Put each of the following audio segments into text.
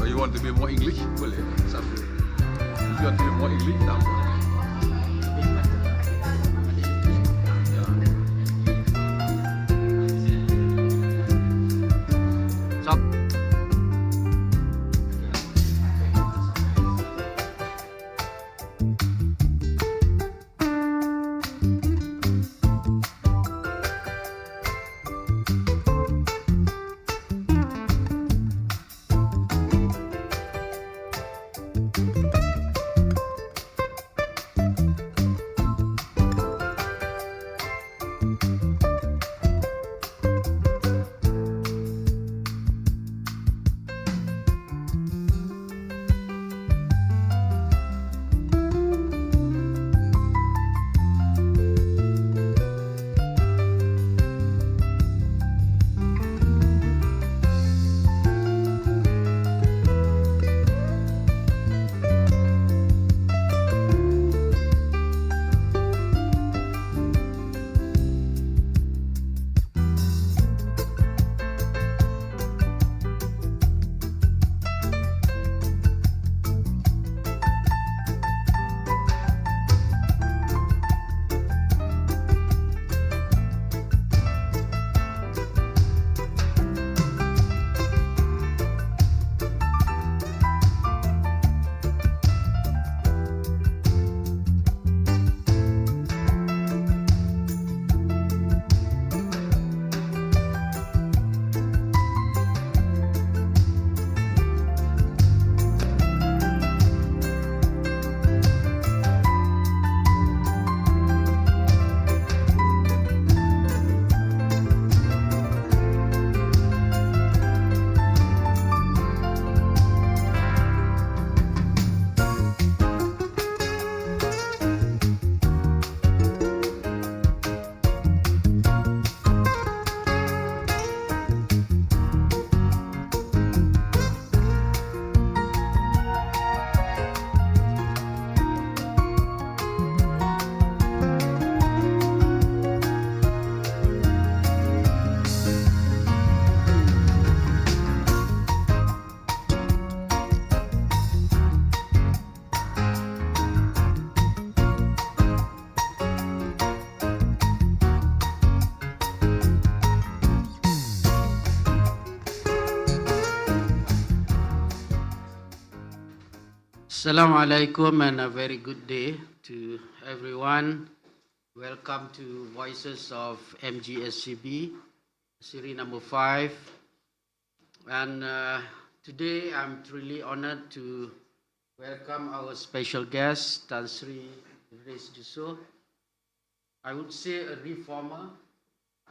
You want to be more English? Boleh. Satu. If you want to be more English, tak apa. Assalamualaikum and a very good day to everyone. Welcome to Voices of MGSEB, series number 5. And today I'm truly honored to welcome our special guest, Dato Seri Haji Jusoh. I would say a reformer,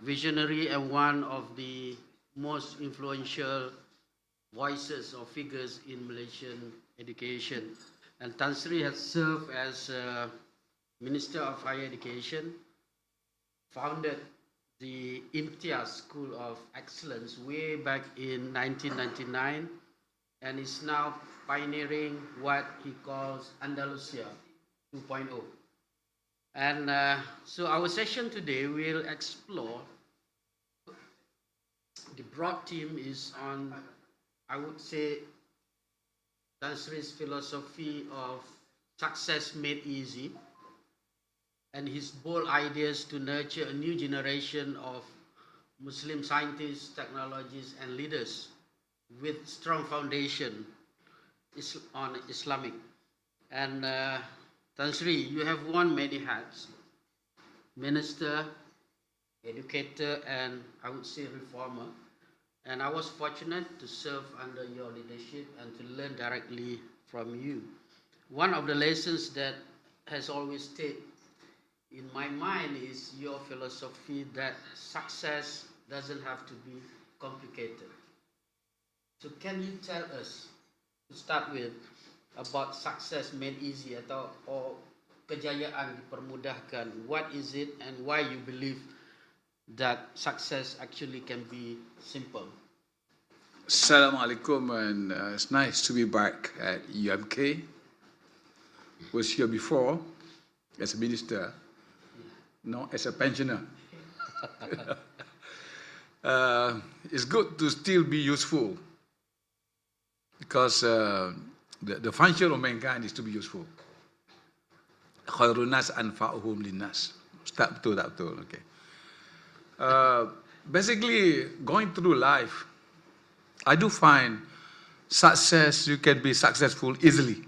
visionary, and one of the most influential voices or figures in Malaysian education. And Dato Seri has served as Minister of Higher Education, founded the Imtiaz School of Excellence way back in 1999, and is now pioneering what he calls Andalusia 2.0. And so our session today will explore, the broad theme is on, I would say, Dato Seri's philosophy of success made easy and his bold ideas to nurture a new generation of Muslim scientists, technologists, and leaders with strong foundation on Islamic. And Dato Seri, you have worn many hats: minister, educator, and I would say reformer. And I was fortunate to serve under your leadership and to learn directly from you. One of the lessons that has always stayed in my mind is your philosophy that success doesn't have to be complicated. So can you tell us, to start with, about success made easy, or kejayaan dipermudahkan, what is it and why you believe that success actually can be simple? Assalamualaikum, and it's nice to be back at UMK. Was here before as a minister, now as a pensioner. It's good to still be useful because the function of mankind is to be useful. Khairun nas anfa'uhum linnas. Tak betul, tak betul. Okay. Basically, going through life, I do find success, you can be successful easily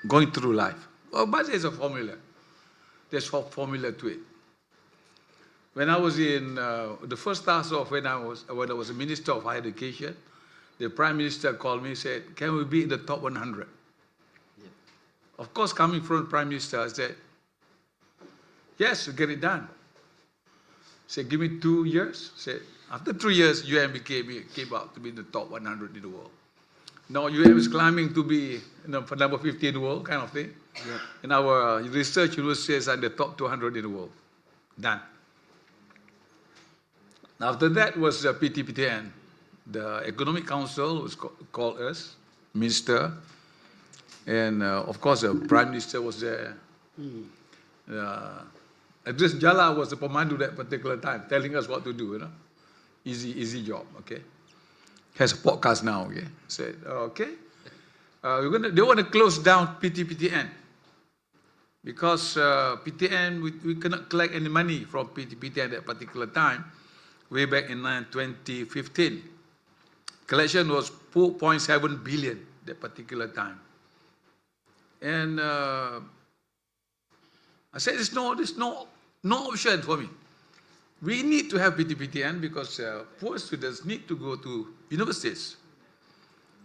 going through life. Oh, but there's a formula. There's a formula to it. When I was in the first task of when I was a minister of higher education, the prime minister called me and said, "Can we be in the top 100?" Yep. Of course, coming from the prime minister, I said, "Yes, we get it done." Said, "Give me 2 years." Said, after 3 years, UM came out to be in the top 100 in the world. Now UM is climbing to be for number 50 in the world, kind of thing. Yeah. And our research university is in the top 200 in the world. Done. After that was PTPTN. The Economic Council was called us, minister, and of course the Prime Minister was there. Idris Jala was the pemandu that particular time, telling us what to do, you know. Easy job, okay. Has a podcast now, okay. Said, okay, they want to close down PTPTN because PTN, we cannot collect any money from PTPTN at that particular time, way back in 2015. Collection was 4.7 billion that particular time. And I said, there's no option for me. We need to have PTPTN because poor students need to go to universities.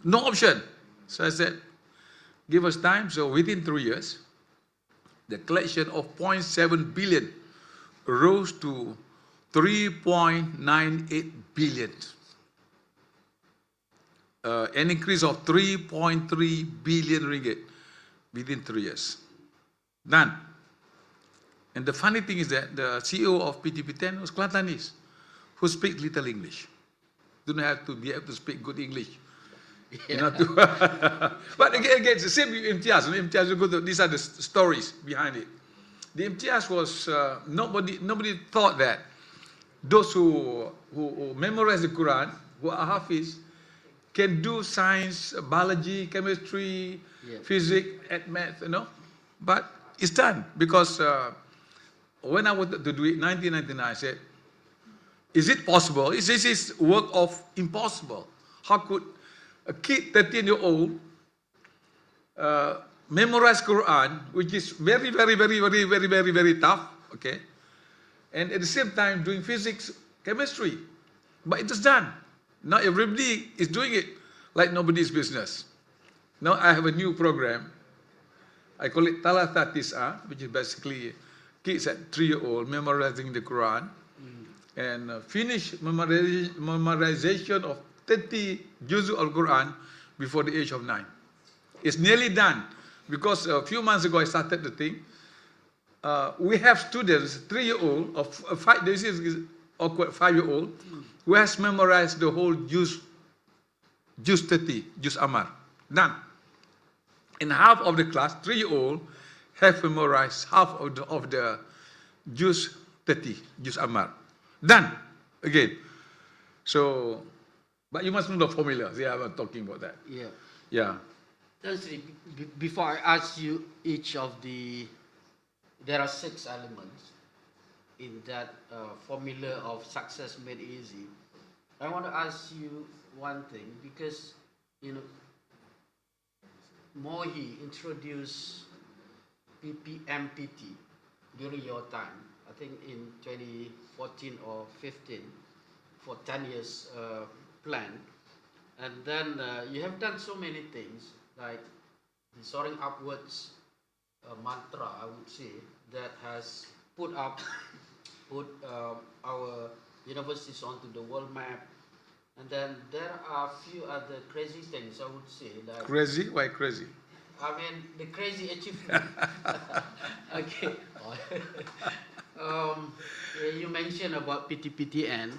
No option. So I said, give us time. So within 3 years, the collection of 0.7 billion rose to 3.98 billion. An increase of 3.3 billion ringgit within 3 years. Done. And the funny thing is that the CEO of PTP10 was Kelantanese, who speaks little English. Don't have to be able to speak good English. Yeah. You know, but again, it's the same with MTS. These are the stories behind it. The MTS was, nobody thought that those who memorize the Quran, who are Hafiz, can do science, biology, chemistry, physics, and math, you know. But it's done because when I wanted to do it in 1999, I said, is it possible? This is work of impossible. How could a kid, 13-year-old, memorize Quran, which is very, very, very, very, very, very, very tough, okay? And at the same time doing physics, chemistry. But it is done. Now everybody is doing it like nobody's business. Now I have a new program. I call it Talatha Tis'a, which is basically kids at 3-year-old memorizing the Quran and finish memorization of 30 Juzu al-Quran before the age of 9. It's nearly done because a few months ago I started the thing. We have students, 3-year-old, or 5-year-old, who has memorized the whole Juz 30, Juz Amar. Done. And half of the class, 3-year-old, have memorized half of the Juz 30, Juz Amar. Done. Again. So, but you must know the formula. Yeah, I'm talking about that. Yeah. Yeah. Before I ask you each of there are 6 elements in that formula of success made easy. I want to ask you one thing because, you know, Mohi introduced PPMPT during your time, I think in 2014 or 15, for 10 years plan. And then you have done so many things, like the soaring upwards mantra, I would say, that has put our universities onto the world map. And then there are a few other crazy things, I would say. Like crazy? Why crazy? I mean, the crazy achievement. Okay. Yeah, you mentioned about PTPTN,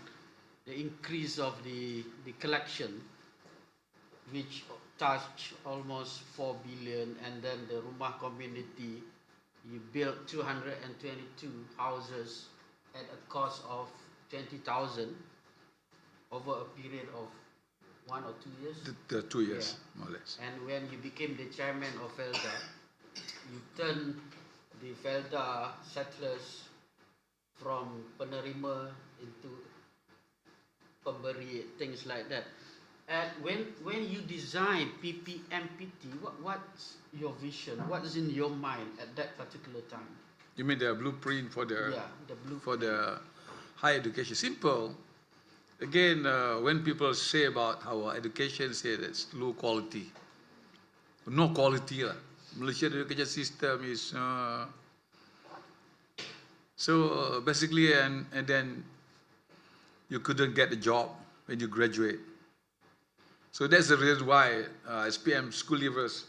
the increase of the collection, which touched almost 4 billion, and then the Rumah community, you built 222 houses at a cost of 20,000 over a period of 1 or 2 years. The 2 years, more or less. And when you became the chairman of Felda, you turned the Felda settlers from penerima into pemberi, things like that. And when you design PPMPT, what's your vision? What is in your mind at that particular time? You mean the blueprint for the for the higher education? Simple. Again, when people say about our education, say that it's low quality, no quality. Malaysian education system is basically, and then you couldn't get a job when you graduate. So that's the reason why SPM school leavers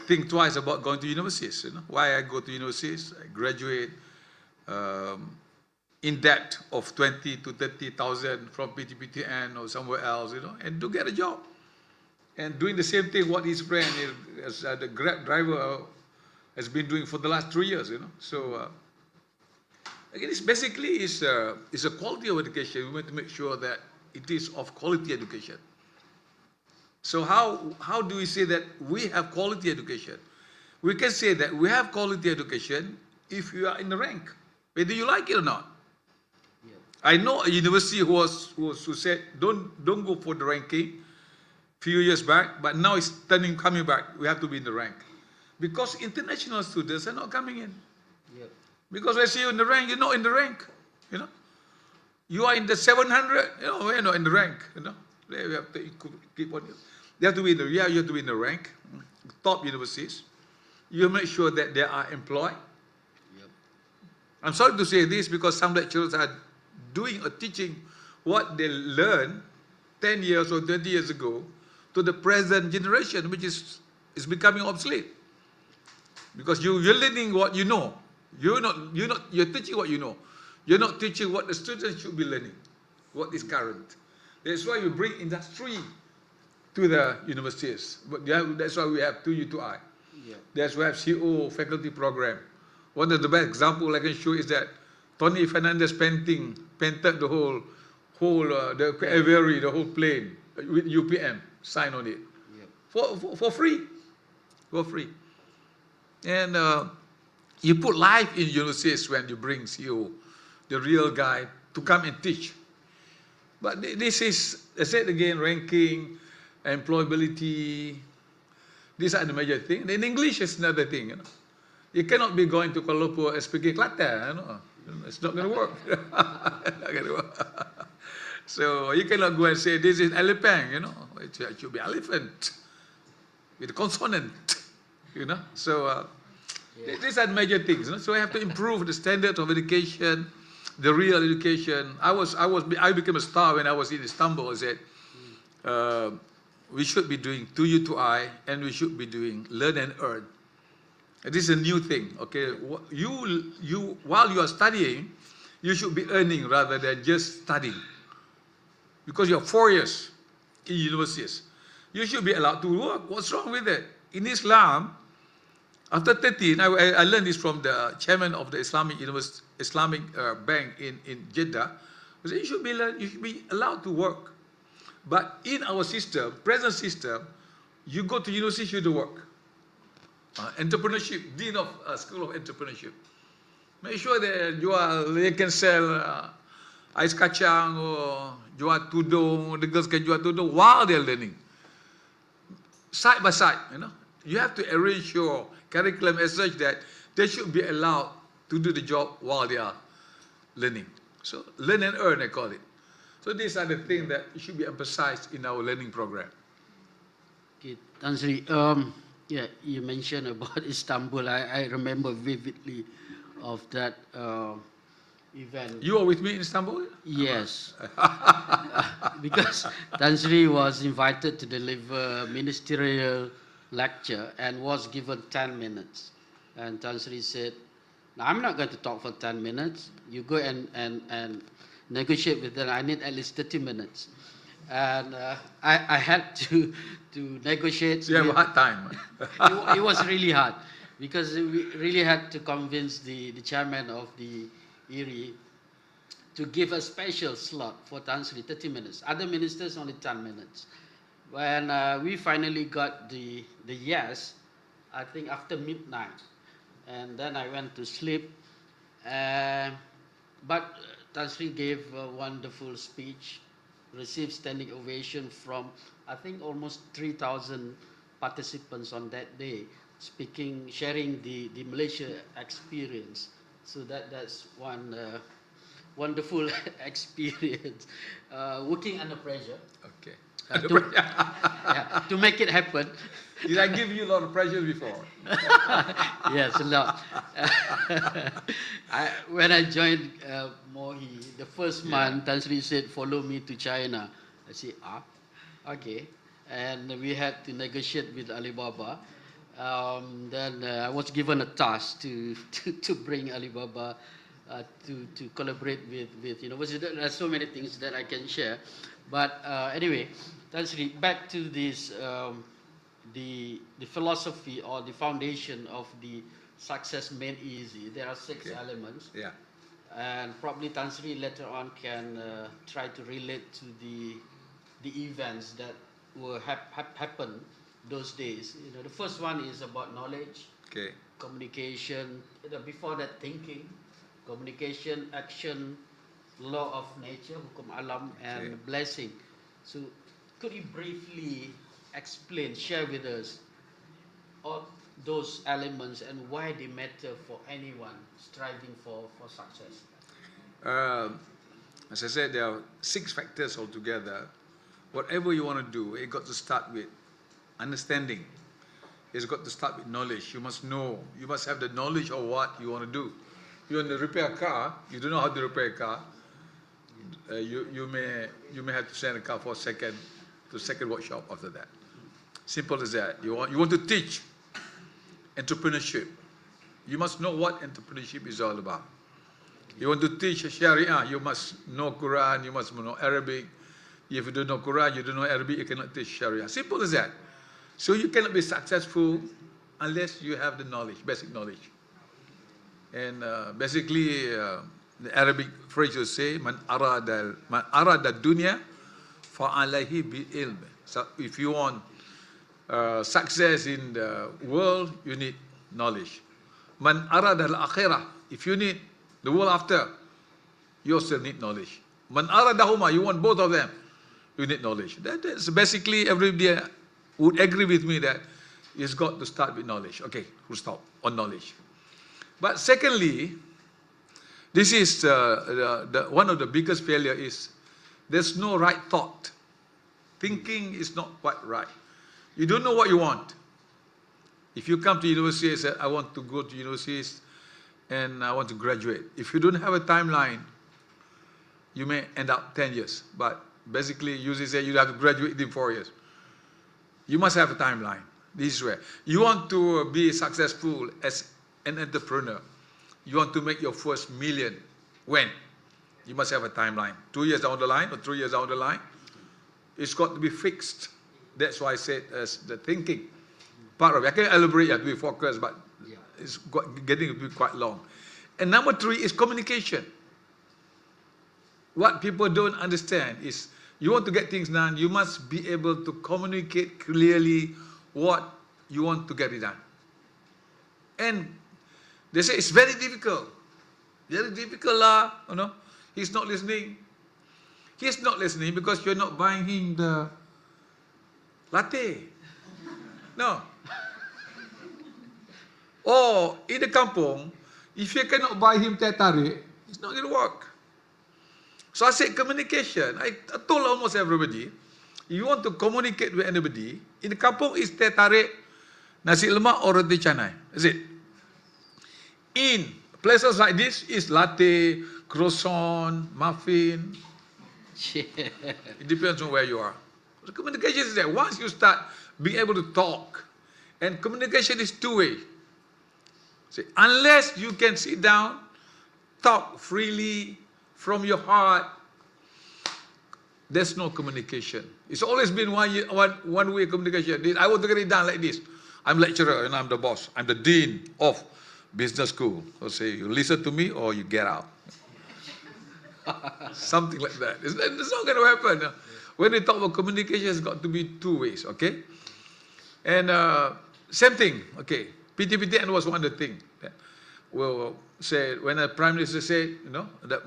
think twice about going to universities. You know why I go to universities? I graduate in debt of 20 to 30,000 from PTPTN or somewhere else, you know, and to get a job. And doing the same thing what his friend, as the Grab driver, has been doing for the last 3 years, you know. So again, it's basically it's a quality of education. We want to make sure that it is of quality education. So how do we say that we have quality education? We can say that we have quality education if you are in the rank, whether you like it or not. Yeah. I know a university who said don't go for the ranking few years back, but now it's coming back. We have to be in the rank because international students are not coming in. Yeah. Because I see you in the rank, you're not in the rank. You know, you are in the 700. You know, we're not in the rank. You know, we have to keep on. You have to be in the you have to be in the rank, top universities. You make sure that they are employed. Yep. I'm sorry to say this because some lecturers are doing or teaching what they learned 10 years or 20 years ago to the present generation, which is becoming obsolete. Because you're learning what you know. You're teaching what you know. You're not teaching what the students should be learning, what is current. That's why you bring industry to the universities. But that's why we have 2U2I. Yeah. That's why we have CO faculty program. One of the best examples I can show is that Tony Fernandez painted the whole the aviary, the whole plane with UPM sign on it. Yeah. For free. For free. And you put life in universities when you bring CO, the real guy, to come and teach. But this is, I said again, ranking, employability. These are the major things. Then English is another thing. You know, you cannot be going to Kuala Lumpur and speaking Kelantan. You know? It's not going to work. Not going to work. So you cannot go and say this is elephant. You know, it should be elephant with a consonant. You know, so these are major things. You know? So I have to improve the standard of education, the real education. I became a star when I was in Istanbul. I said, we should be doing 2U2I and we should be doing learn and earn. And this is a new thing. Okay, you while you are studying, you should be earning rather than just studying. Because you have 4 years in universities, you should be allowed to work. What's wrong with it? In Islam, after 13, I learned this from the chairman of the Islamic Bank in Jeddah. He said, you should be allowed to work. But in our system, present system, you go to university, you do work. Entrepreneurship, dean of School of Entrepreneurship. Make sure that you can sell ais kacang or jual tudung, the girls can jual tudung while they're learning. Side by side, you know. You have to arrange your curriculum as such that they should be allowed to do the job while they are learning. So learn and earn, I call it. So these are the things that should be emphasized in our learning program. Okay, Tan Sri, yeah, you mentioned about Istanbul. I remember vividly of that event. You were with me in Istanbul? Yes. Because Tan Sri was invited to deliver ministerial lecture and was given 10 minutes. And Tan Sri said, "No, I'm not going to talk for 10 minutes. You go and negotiate with them. I need at least 30 minutes." And I had to negotiate. So you have a hard time. It was really hard because we really had to convince the chairman of the ERI to give a special slot for Tan Sri, 30 minutes. Other ministers only 10 minutes. When we finally got the yes, I think after midnight, and then I went to sleep. But Tan Sri gave a wonderful speech, received standing ovation from, I think, almost 3,000 participants on that day, sharing the Malaysia experience. So that's one wonderful experience, working under pressure. Okay. To make it happen. Did I give you a lot of pressure before? Yes, a lot. When I joined Mohi, the first month, Tan Sri said, "Follow me to China." I said, okay. And we had to negotiate with Alibaba. Then I was given a task to bring Alibaba to collaborate with university. There are so many things that I can share. But anyway, Tan Sri, back to this, the philosophy or the foundation of the success made easy. There are 6 elements. Yeah. And probably Tan Sri later on can try to relate to the events that were happen those days. The first one is about knowledge, communication. Before that, thinking, communication, action, law of nature, hukum alam, and blessing. So, could you briefly explain, share with us all those elements and why they matter for anyone striving for success? As I said, there are 6 factors altogether. Whatever you want to do, it got to start with understanding. It's got to start with knowledge. You must know. You must have the knowledge of what you want to do. You want to repair a car, you don't know how to repair a car. You may have to send a car for second workshop after that. Simple as that. You want to teach entrepreneurship. You must know what entrepreneurship is all about. You want to teach Sharia, you must know Quran, you must know Arabic. If you don't know Quran, you don't know Arabic, you cannot teach Sharia. Simple as that. So you cannot be successful unless you have the knowledge, basic knowledge. And basically, the Arabic phrase will say, "Man arada dunya fa'alayhi bil ilm." So if you want success in the world, you need knowledge. Man arada al-akhirah, if you need the world after, you also need knowledge. Man aradahuma, you want both of them, you need knowledge. That's basically, everybody would agree with me that it's got to start with knowledge. Okay, we'll stop on knowledge. But secondly, this is one of the biggest failure is there's no right thought. Thinking is not quite right. You don't know what you want. If you come to university and say, "I want to go to universities and I want to graduate." If you don't have a timeline, you may end up 10 years. But basically, usually say you have to graduate in 4 years. You must have a timeline. This is where you want to be successful as an entrepreneur. You want to make your first million. When? You must have a timeline. 2 years down the line or 3 years down the line. It's got to be fixed. That's why I said as the thinking part of it. I can elaborate, you have to be focused, but it's getting to be quite long. And number 3 is communication. What people don't understand is you want to get things done, you must be able to communicate clearly what you want to get it done. And they say it's very difficult. Very difficult lah, He's not listening. He's not listening because you're not buying him the latte. No. Or in the kampung, if you cannot buy him teh tarik, it's not going to work. So I said communication. I told almost everybody, if you want to communicate with anybody, in the kampung is teh tarik, nasi lemak or roti canai. That's it. In places like this is latte, croissant, muffin. It depends on where you are. So communication is there. Once you start being able to talk And communication is two-way. See, unless you can sit down, talk freely from your heart, there's no communication. It's always been one-way communication. I want to get it done like this. I'm lecturer and I'm the boss. I'm the dean of business school. So say, you listen to me or you get out. Something like that. It's not going to happen. When we talk about communication, it's got to be two ways, okay? And same thing, okay. PTPTN was one of the things. Well, say when the Prime Minister said, you know, that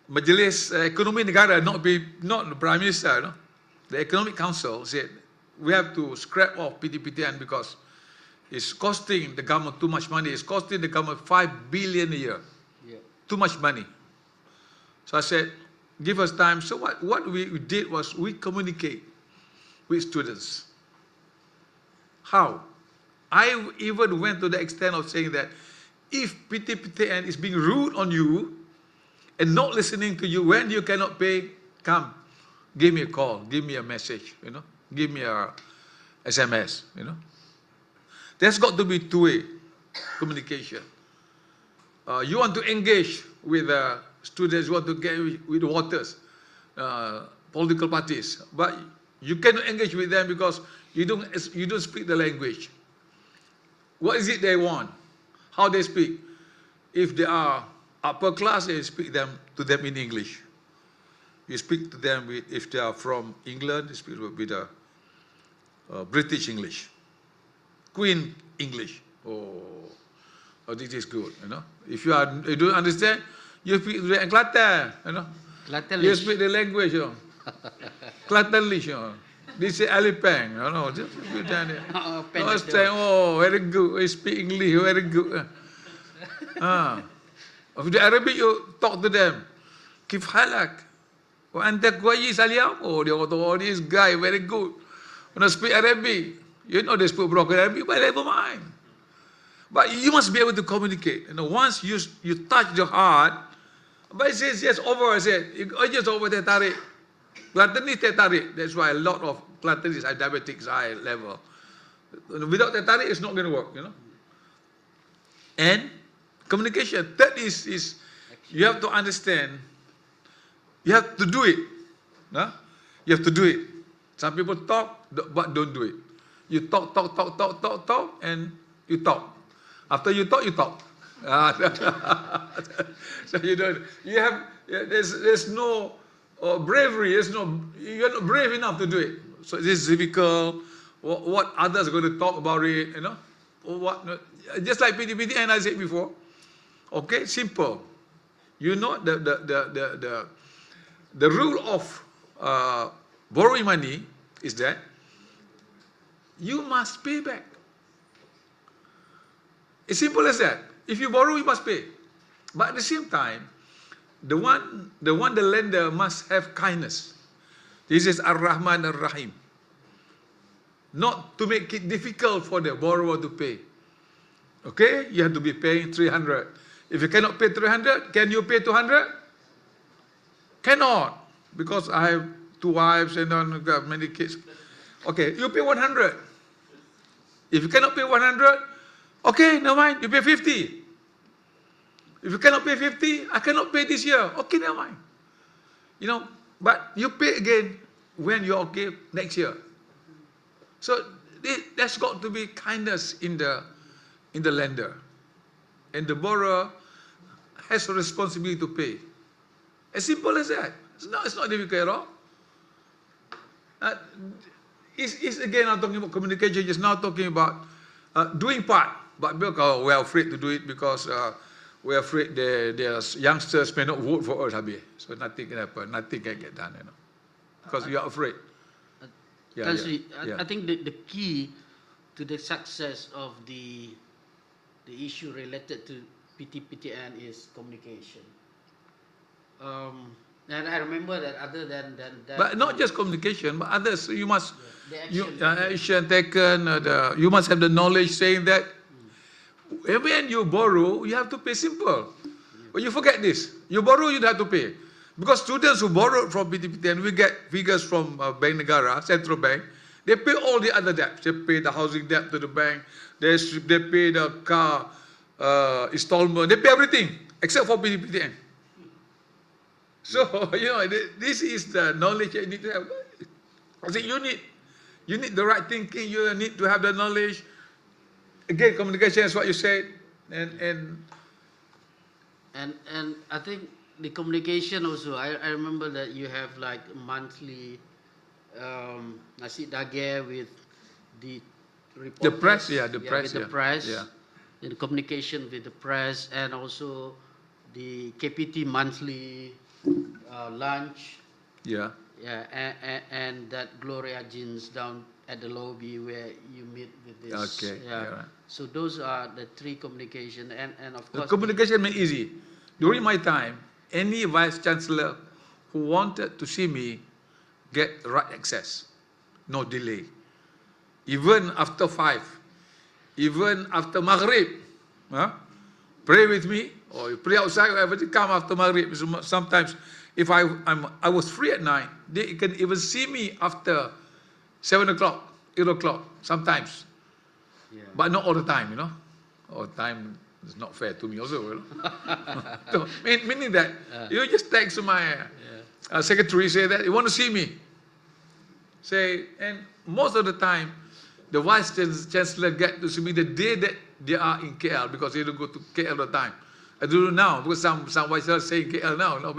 Majlis Ekonomi Negara, not the Prime Minister, no? The Economic Council said, we have to scrap off PTPTN because it's costing the government too much money. It's costing the government 5 billion a year. Yeah. Too much money. So I said, give us time. So what we did was we communicate with students. How? I even went to the extent of saying that if PTPTN is being rude on you and not listening to you, when you cannot pay, come, give me a call, give me a message, you know, give me a SMS, you know. There's got to be two-way communication. You want to engage with students, you want to get with voters, political parties, but you cannot engage with them because you don't speak the language. What is it they want? How they speak? If they are upper class, you speak to them in English. You speak to them if they are from England, you speak with British English, Queen English. Oh, this is good, you know. If you don't understand, you speak in Kelantan, you know. You speak the language, you know. Kelantanlish, you know. This is Alipang, you know. Just speak down there. Oh, very good. You speak English, very good. If the Arabic, you talk to them. Kif halak? Anta kwayis aliyam? Oh, dia kata, oh, this guy very good. When I speak Arabic, you know they speak broken Arabic, but never mind. But you must be able to communicate. You know, once you touch the heart, but it says, yes, over, I said, just over the tarik. Kelantanis teh tarik. That's why a lot of Kelantanis are diabetics high level. Without the tarik, it's not going to work, you know. And communication. Third is you have to understand. You have to do it. No? You have to do it. Some people talk, but don't do it. You talk, and you talk. After you talk, you talk. So you don't. You have. There's no bravery. You're not brave enough to do it. So this is difficult. What others are going to talk about it? You know. Just like PTPTN I said before. Okay, simple. You know the rule of borrowing money is that you must pay back. It's simple as that. If you borrow, you must pay. But at the same time, the lender must have kindness. This is Ar-Rahman Ar-Rahim. Not to make it difficult for the borrower to pay. Okay, you have to be paying 300. If you cannot pay 300, can you pay 200? Cannot, because I have 2 wives and I have many kids. Okay, you pay 100. If you cannot pay 100, okay, never mind, you pay 50. If you cannot pay 50, I cannot pay this year. Okay, never mind. You know, but you pay again when you're okay next year. So there's got to be kindness in the lender. And the borrower has a responsibility to pay. As simple as that. It's not difficult at all. It's again not talking about communication, just now talking about doing part. But because we're afraid to do it because we're afraid the youngsters may not vote for us, Habib. So nothing can happen, nothing can get done, you know. Because you are afraid. I think the key to the success of the issue related to PTPTN is communication. And I remember that other than that. But not just communication, but others. You must, action taken, you must have the knowledge saying that when you borrow, you have to pay simple. But you forget this. You borrow, you have to pay. Because students who borrow from PTPTN, we get figures from Bank Negara, Central Bank, They pay all the other debts. They pay the housing debt to the bank. They pay the car installment. They pay everything except for PTPTN. So, this is the knowledge you need to have. I think you need the right thinking. You need to have the knowledge. Again, communication is what you said. And I think the communication also, I remember that you have like monthly nasi dageh with the reporters. The press, the press. With the press. Yeah. The communication with the press, and also the KPT monthly lunch. Yeah. Yeah, and that Gloria Jeans down at the lobby where you meet with this. Okay. Yeah. So those are the three communication, and of course. The communication made easy. During my time, any vice chancellor who wanted to see me get right access, no delay. Even after 5, even after Maghrib, pray with me, or you pray outside, or everything come after Maghrib. Sometimes, if I was free at night, they can even see me after 7 o'clock, 8 o'clock, sometimes. Yeah. But not all the time, All the time is not fair to me also. So, meaning that, you just text my secretary, say that you want to see me. And most of the time, the vice chancellor get to see me the day that they are in KL, because they don't go to KL all the time. I don't know now, because some vice chancellors say KL now. No,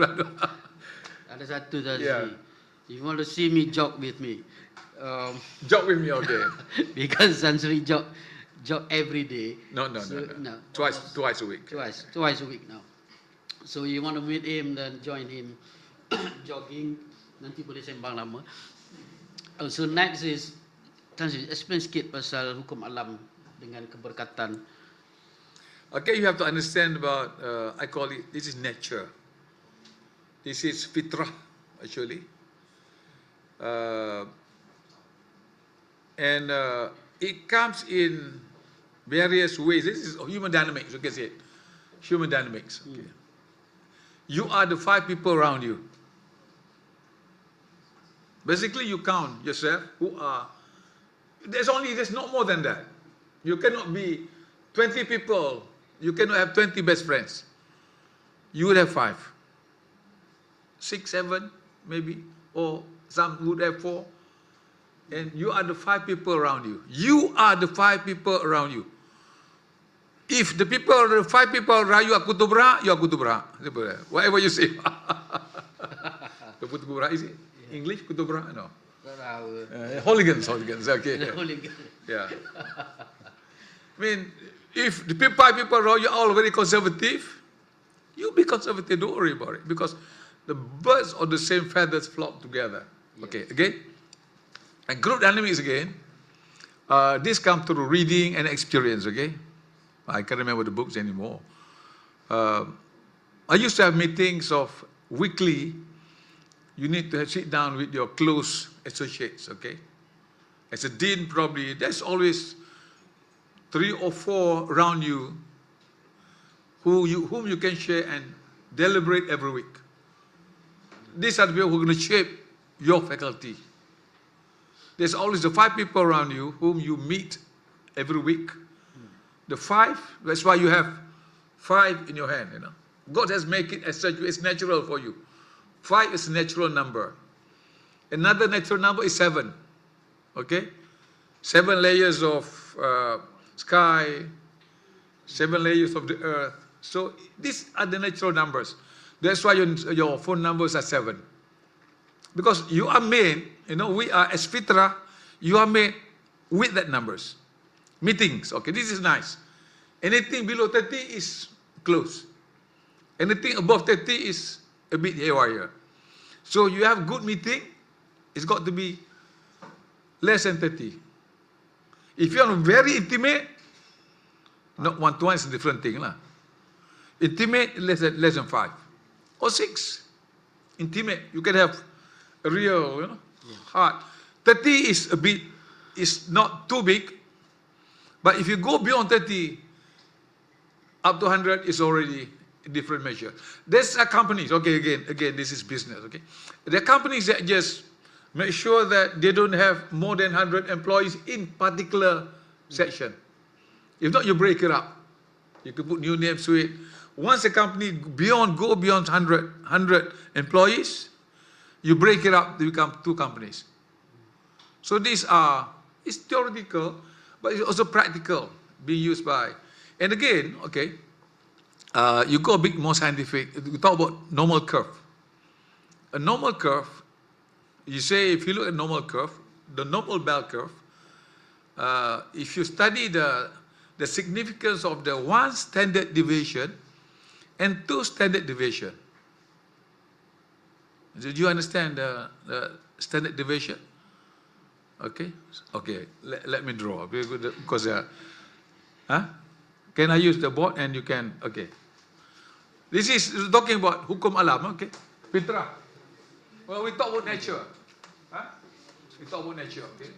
Ada satu tadi. Yeah. If you want to see me, jog with me. Jog with me, okay. Because Sansri jog every day. No. Twice a week. Twice a week now. So you want to meet him, then join him jogging. Nanti boleh sembang lama. So next is, explain sikit pasal hukum alam dengan keberkatan. Okay, you have to understand about, I call it, this is nature. This is fitrah, actually. And it comes in various ways. This is human dynamics, you can say it. Human dynamics. Okay. You are the 5 people around you. Basically, you count yourself who are, there's not more than that. You cannot be 20 people. You cannot have 20 best friends. You would have 5. 6, 7, maybe, or some would have 4. And you are the 5 people around you. You are the 5 people around you. If the 5 people around you are kutubra, you are kutubra. Whatever you say. The kutubra, is it English? Kutubra? No. Hooligans. Okay. Hooligans. Yeah. I mean, if the 5 people around you are all very conservative, you be conservative. Don't worry about it, because the birds of the same feathers flock together. Yes. Okay. Again. And group dynamics again, this comes through reading and experience, okay? I can't remember the books anymore. I used to have meetings of weekly. You need to sit down with your close associates, okay? As a dean, probably, there's always 3 or 4 around you whom you can share and deliberate every week. These are the people who are going to shape your faculty. There's always the 5 people around you whom you meet every week. The 5, that's why you have 5 in your hand, God has made it as such, it's natural for you. 5 is a natural number. Another natural number is 7, okay? 7 layers of sky, 7 layers of the earth. So these are the natural numbers. That's why your phone numbers are 7. Because you are made, we are as fitra, you are made with that numbers. Meetings, okay, this is nice. Anything below 30 is close. Anything above 30 is a bit haywire. So you have good meeting, it's got to be less than 30. If you are very intimate, not 1-to-1 is a different thing. Intimate, less than 5. Or 6. Intimate, you can have a real, heart. 30 is not too big. But if you go beyond 30, up to 100 is already a different measure. There's companies, okay, again, this is business, okay? There are companies that just Make sure that they don't have more than 100 employees in particular section. If not, you break it up. You could put new names to it. Once a company go beyond 100 employees, you break it up to become 2 companies. So these are, it's theoretical, but it's also practical, being used by. And again, okay, you go a bit more scientific. We talk about normal curve. A normal curve, you say if you look at normal curve, the normal bell curve, if you study the significance of the 1 standard deviation and 2 standard deviation. Do you understand the standard deviation? Okay, okay. Let me draw because can I use the board and you can? Okay. This is talking about hukum alam. Okay, fitrah. Well, we talk about nature. We talk about nature. Okay.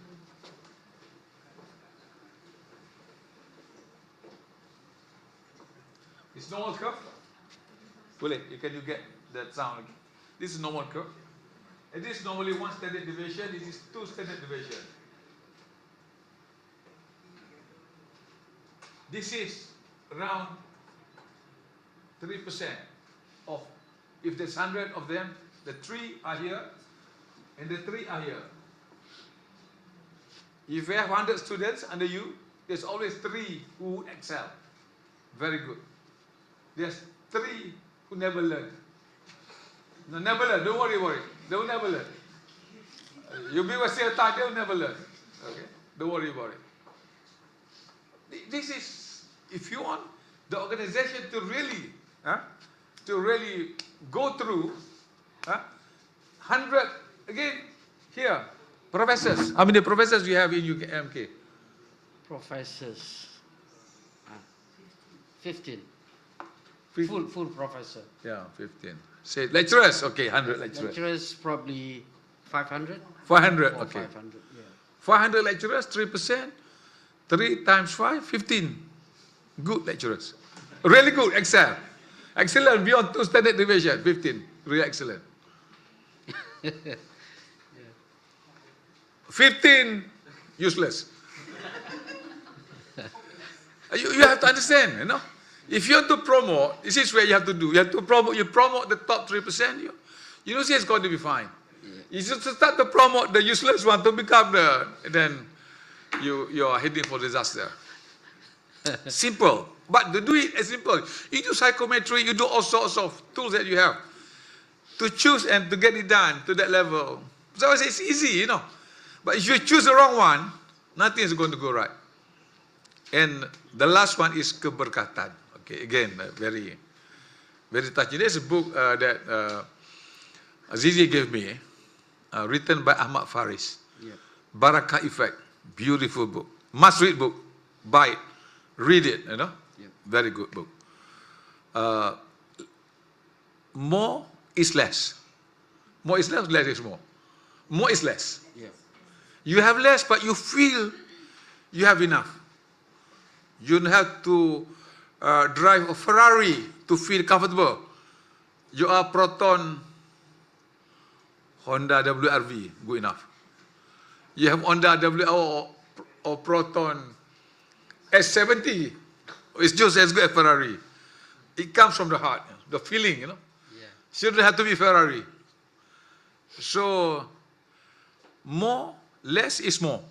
It's normal curve. Boleh? Can you get that sound? Okay. This is normal curve. It is normally 1 standard deviation. It is 2 standard deviation. This is around 3% of, if there's 100 of them, the 3 are here and the 3 are here. If you have 100 students under you, there's always 3 who excel. Very good. There's 3 who never learn. No, never learn. Don't worry. They will never learn. You'll be wasting your time. They will never learn. Okay? Don't worry about it. This is, if you want the organization to really go through 100, again, here, professors. How many professors do you have in UMK? Professors. 15. 15. Full professor. Yeah, 15. Say lecturers. Okay, 100 lecturers. Lecturers probably 500. 500. Or Okay. 500. Yeah. 500 lecturers, 3%. 3 times 5, 15. Good lecturers. Really good. Excel. Excellent beyond 2 standard deviation. 15. Really excellent. 15 useless. You have to understand, you know. If you want to promote, this is what you have to do. You have to promote. You promote the top 3%. You know, it's going to be fine. You just start to promote the useless one to become then you are heading for disaster. Simple, but to do it as simple. You do psychometry. You do all sorts of tools that you have to choose and to get it done to that level. So I say it's easy, you know. But if you choose the wrong one, nothing is going to go right. And the last one is keberkatan. Okay, again, very, very touching. There's a book that Azizi gave me, written by Ahmad Faris. Yeah. Baraka Effect. Beautiful book. Must read book. Buy it. Read it, you know. Yeah. Very good book. More is less. More is less, less is more. More is less. Yeah. You have less, but you feel you have enough. You don't have to drive a Ferrari to feel comfortable. You are Proton, Honda WRV, good enough. You have Honda WR or Proton S70, it's just as good as Ferrari. It comes from the heart, the feeling, you know. Yeah. Shouldn't have to be Ferrari. So, more, less is more.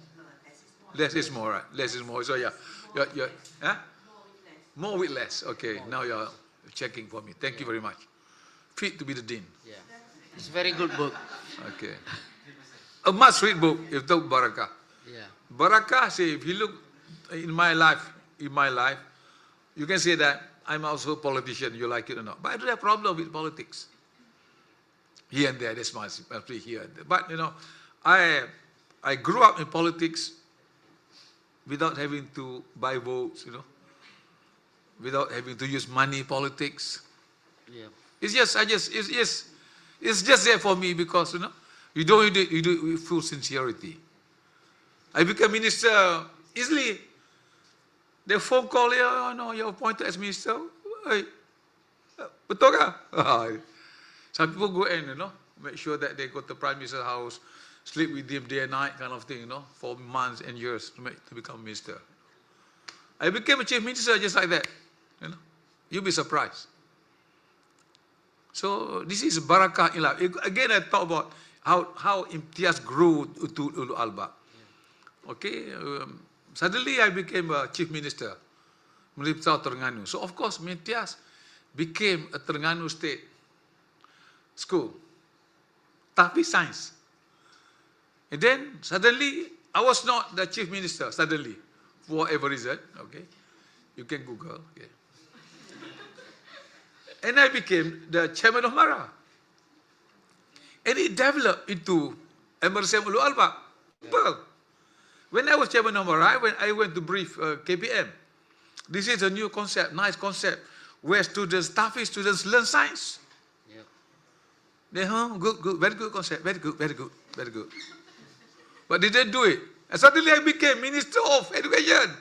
Less is more, right? Less is more. So yeah, huh? More with less. Okay, now you're checking for me. Thank you very much. Fit to be the dean. Yeah, it's a very good book. Okay, a must-read book. If the Baraka. Yeah. Baraka, say if you look in my life, you can say that I'm also a politician. You like it or not? But I don't have problem with politics. Here and there, that's my here and there. But you know, I grew up in politics without having to buy votes, you know, without having to use money politics. Yeah. It's just there for me because, you know, you do it with full sincerity. I became minister easily. The phone call, oh no, you're appointed as minister. Hey, betul kah? Some people go in, you know, make sure that they go to Prime Minister's house, sleep with him day and night kind of thing, for months and years to become minister. I became a chief minister just like that. You'll be surprised. So this is Baraka in life. Again, I thought about how Imtiaz grew to Ulu Albab. Okay, suddenly I became a chief minister, Meliptau Terengganu. So of course, Imtiaz became a Terengganu State School, tapi science. And then suddenly I was not the chief minister. Suddenly, for whatever reason, okay, you can Google. Okay. And I became the chairman of MARA. And it developed into MRCM Ulu Albab. Well, when I was chairman of MARA, I went to brief KPM. This is a new concept, nice concept, where staffy students learn science. Yeah. They, good, very good concept, very good. But they didn't do it. And suddenly I became Minister of Education.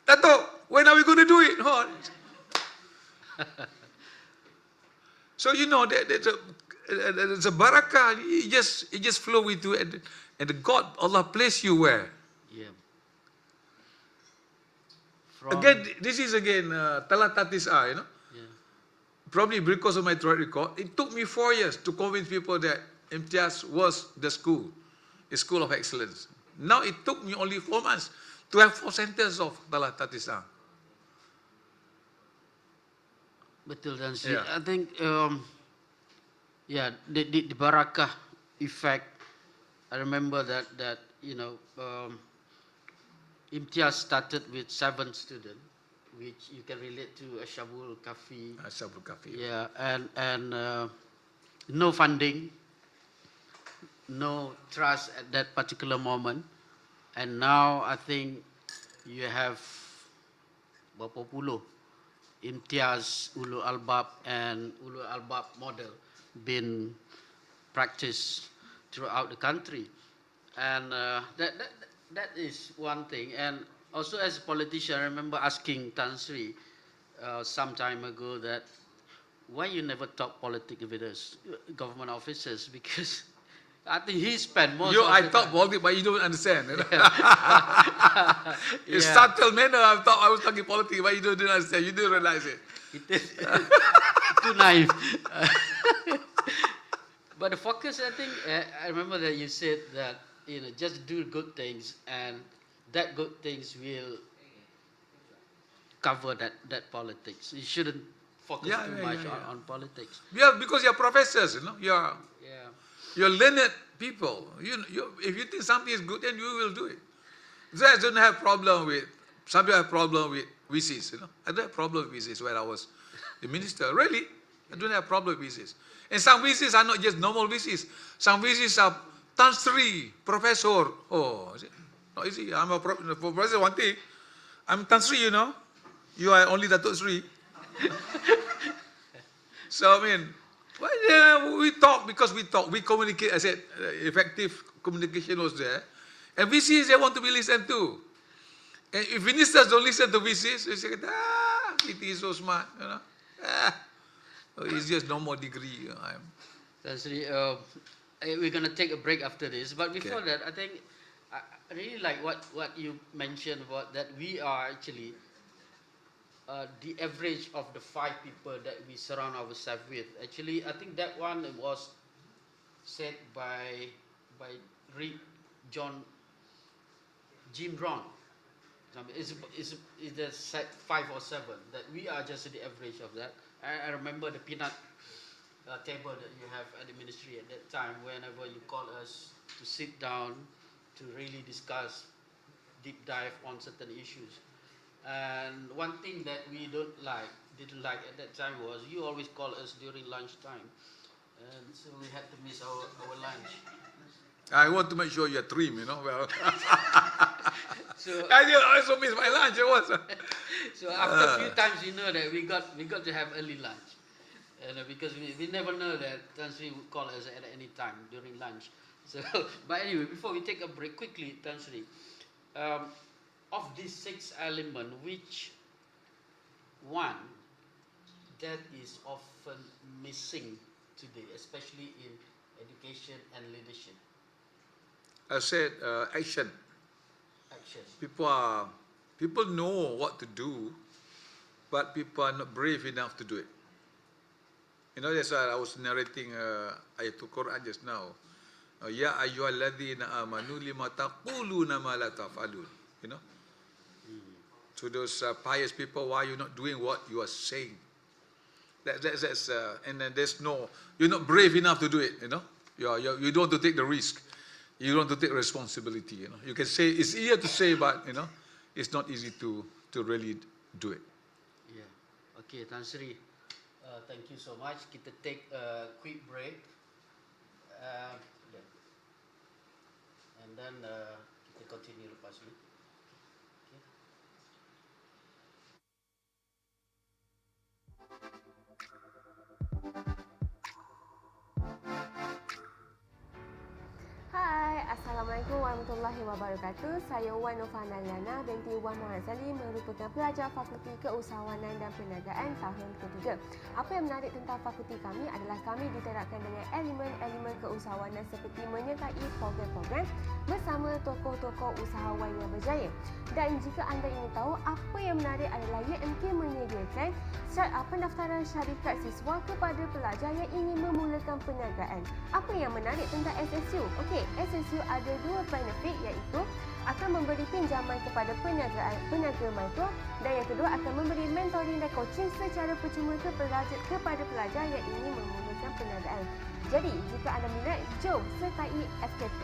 Dato, when are we going to do it? So there's a Baraka. It just flow with you, and God, Allah place you where. Yeah. Again, this is Talat Tatis yeah. Probably because of my track record, it took me 4 years to convince people that Imtiaz was the school, a school of excellence. Now it took me only 4 months to have 4 centers of Talat Tatis. Betul, Tan Sri. Yeah. I think, the Baraka effect. I remember that Imtiaz started with 7 students, which you can relate to Ashabul Kafi. Ashabul Kafi. Yeah, and no funding, no trust at that particular moment. And now I think you have berapa puluh Imtiaz, Ulu Albab, and Ulu Albab model been practiced throughout the country. And that is one thing. And also as a politician, I remember asking Tan Sri some time ago that why you never talk politics with us, government officers, because I think he spent most of I the talk time. politics, but you don't understand. Yeah. In subtle manner, I was talking politics, but you don't understand. You didn't realize it. Too naive. But the focus, I think, I remember that you said that, just do good things, and that good things will cover that politics. You shouldn't focus too much on politics. Yeah, because you're professors, You're learned people. If you think something is good, then you will do it. So I don't have problem with, some people have problem with VCs, I don't have problem with VCs where I was the minister. Really, I don't have problem with VCs. And some VCs are not just normal VCs. Some VCs are Tan Sri, professor. Oh, is it? No, easy. I'm a professor, one thing. I'm Tan Sri, You are only Dato Sri. So, we talk because we talk. We communicate. I said, effective communication was there. And VCs, they want to be listened to. And if ministers don't listen to VCs, they say, it is so smart, it's just no more degree. Tan Sri, we're going to take a break after this. But before that, I think I really like what you mentioned about that we are actually the average of the 5 people that we surround ourselves with. Actually, I think that one was said by Jim Rohn. It's the 5 or 7 that we are just the average of that. I remember the peanut table that you have at the ministry at that time. Whenever you call us to sit down to really discuss, deep dive on certain issues. And one thing that we didn't like at that time was you always call us during lunchtime, and so we had to miss our lunch. I want to make sure you're trim, well. So I also miss my lunch. so after a few times, that we got to have early lunch, because we never know that Tan Sri would call us at any time during lunch. So, but anyway, before we take a break, quickly, Tan Sri, of these 6 elements, which one that is often missing today, especially in education and leadership. I said action. Action. People know what to do, but people are not brave enough to do it. You know, that's why I was narrating ayatul Quran just now. Ya ayyuhalladzina amanu lima taquluna ma la taf'alun. You know, to those pious people, why you're not doing what you are saying? That's and then there's no, you're not brave enough to do it. You know, you don't want to take the risk. You don't want to take responsibility. You know, you can say it's easier to say, but you know, it's not easy to really do it. Yeah. Okay, Tan Sri. Thank you so much. Kita take a quick break. Yeah. And then kita continue lepas ni. Okay. Hai, Assalamualaikum warahmatullahi wabarakatuh. Saya Wan Nofana Lana binti Wan Muhammad Salim, merupakan pelajar Fakulti Keusahawanan dan Perniagaan tahun ketiga. Apa yang menarik tentang fakulti kami adalah kami diterapkan dengan elemen-elemen keusahawanan seperti menyertai program-program bersama tokoh-tokoh usahawan yang berjaya. Dan jika anda ingin tahu, apa yang menarik adalah UMK menyediakan pendaftaran syarikat siswa kepada pelajar yang ingin memulakan perniagaan. Apa yang menarik tentang SSU? Okey, SSU ada dua benefit, iaitu akan memberi pinjaman kepada peniaga mikro, dan yang kedua akan memberi mentoring dan coaching secara percuma kepada pelajar yang ingin memulakan perniagaan. Jadi, jika anda minat, jom sertai FKP.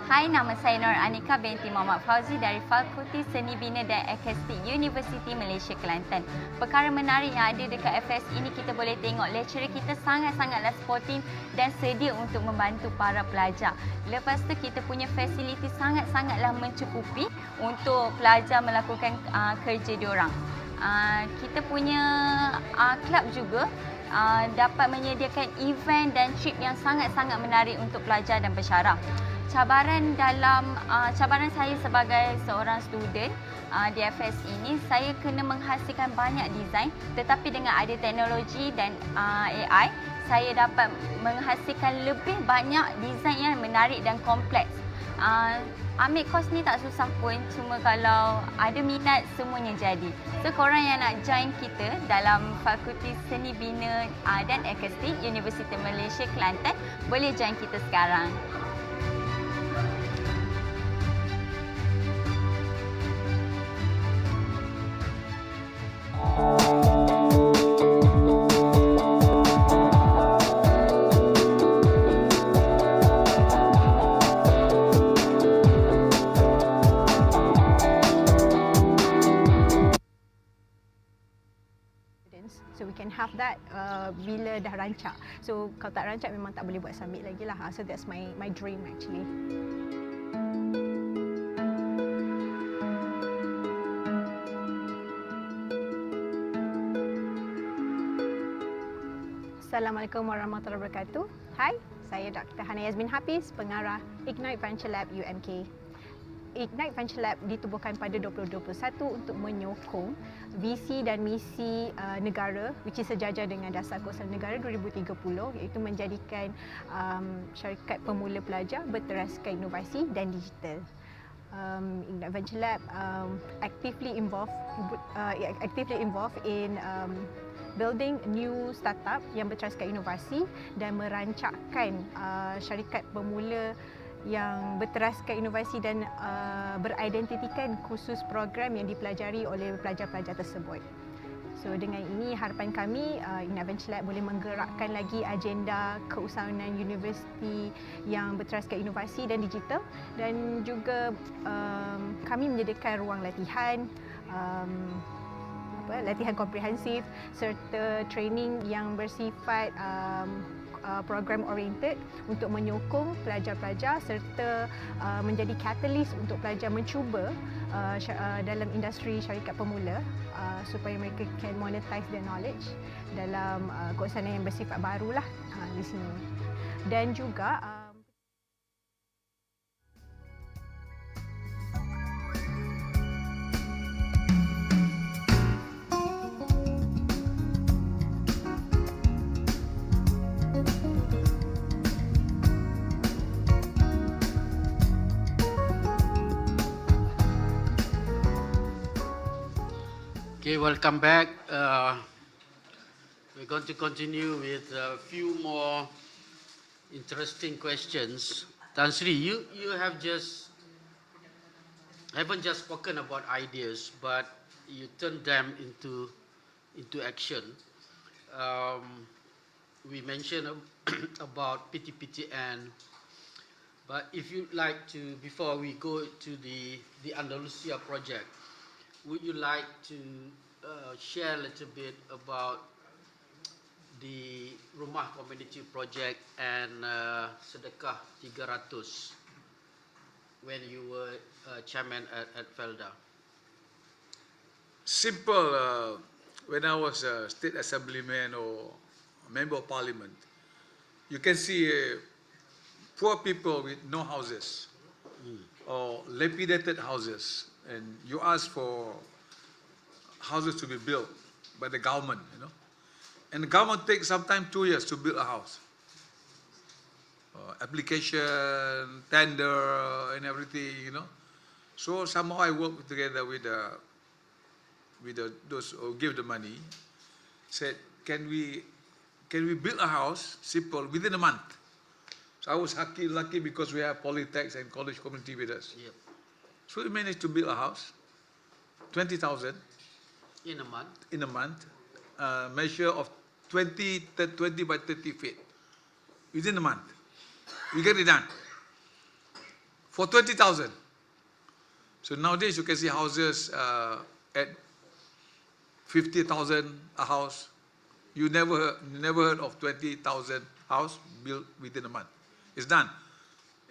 Hai, nama saya Noor Anika binti Muhammad Fauzi dari Fakulti Seni Bina dan Akademik Universiti Malaysia Kelantan. Perkara menarik yang ada dekat FS ini, kita boleh tengok lecturer kita sangat-sangatlah sporting dan sedia untuk membantu para pelajar. Lepas tu kita punya fasiliti sangat-sangatlah mencukupi untuk pelajar melakukan kerja diorang. Kita punya kelab juga dapat menyediakan event dan trip yang sangat-sangat menarik untuk pelajar dan pensyarah. Cabaran saya sebagai seorang student di FS ini, saya kena menghasilkan banyak design, tetapi dengan ada teknologi dan AI, saya dapat menghasilkan lebih banyak design yang menarik dan kompleks. Ambil kos ni tak susah pun, cuma kalau ada minat semuanya jadi. So korang yang nak join kita dalam Fakulti Seni Bina dan Akademik Universiti Malaysia Kelantan, boleh join kita sekarang. So we can have that bila dah rancak. So kalau tak rancak memang tak boleh buat submit lagi lah. So that's my dream actually. Assalamualaikum warahmatullahi wabarakatuh. Hai, saya Dr. Hana Yasmin Hafiz, pengarah Ignite Venture Lab UMK. Ignite Venture Lab ditubuhkan pada 2021 untuk menyokong visi dan misi negara, which is sejajar dengan Dasar Keuangan Negara 2030, iaitu menjadikan syarikat pemula pelajar berteraskan inovasi dan digital. Ignite Venture Lab actively involved in building new startup yang berteraskan inovasi dan merancangkan syarikat pemula yang berteraskan inovasi dan beridentitikan khusus program yang dipelajari oleh pelajar-pelajar tersebut. So dengan ini harapan kami Ignite Venture Lab boleh menggerakkan lagi agenda keusahawanan universiti yang berteraskan inovasi dan digital, dan juga kami menyediakan ruang latihan latihan komprehensif serta training yang bersifat program oriented untuk menyokong pelajar-pelajar serta menjadi catalyst untuk pelajar mencuba dalam industri syarikat pemula supaya mereka can monetize their knowledge dalam keusahawan yang bersifat barulah di sini. Dan juga Okay, welcome back. We're going to continue with a few more interesting questions. Tan Sri, you haven't just spoken about ideas, but you turned them into action. We mentioned about PTPTN, but if you'd like to, before we go to the Andalusia project, would you like to share a little bit about the Rumah Community Project and Sedekah 300 when you were chairman at Felda? Simple. When I was a state assemblyman or member of parliament, you can see poor people with no houses or dilapidated houses, and you ask for houses to be built by the government, and the government takes sometimes 2 years to build a house. Application, tender, and everything, So somehow I work together with those who give the money. Said, can we build a house simple within a month? So I was lucky because we have polytechs and college community with us. Yep. So we managed to build a house, 20,000 In a month? in a month, measure of 20 by 30 feet. Within a month, we get it done for 20,000. So nowadays you can see houses at 50,000 a house. You never heard of 20,000 house built within a month. It's done.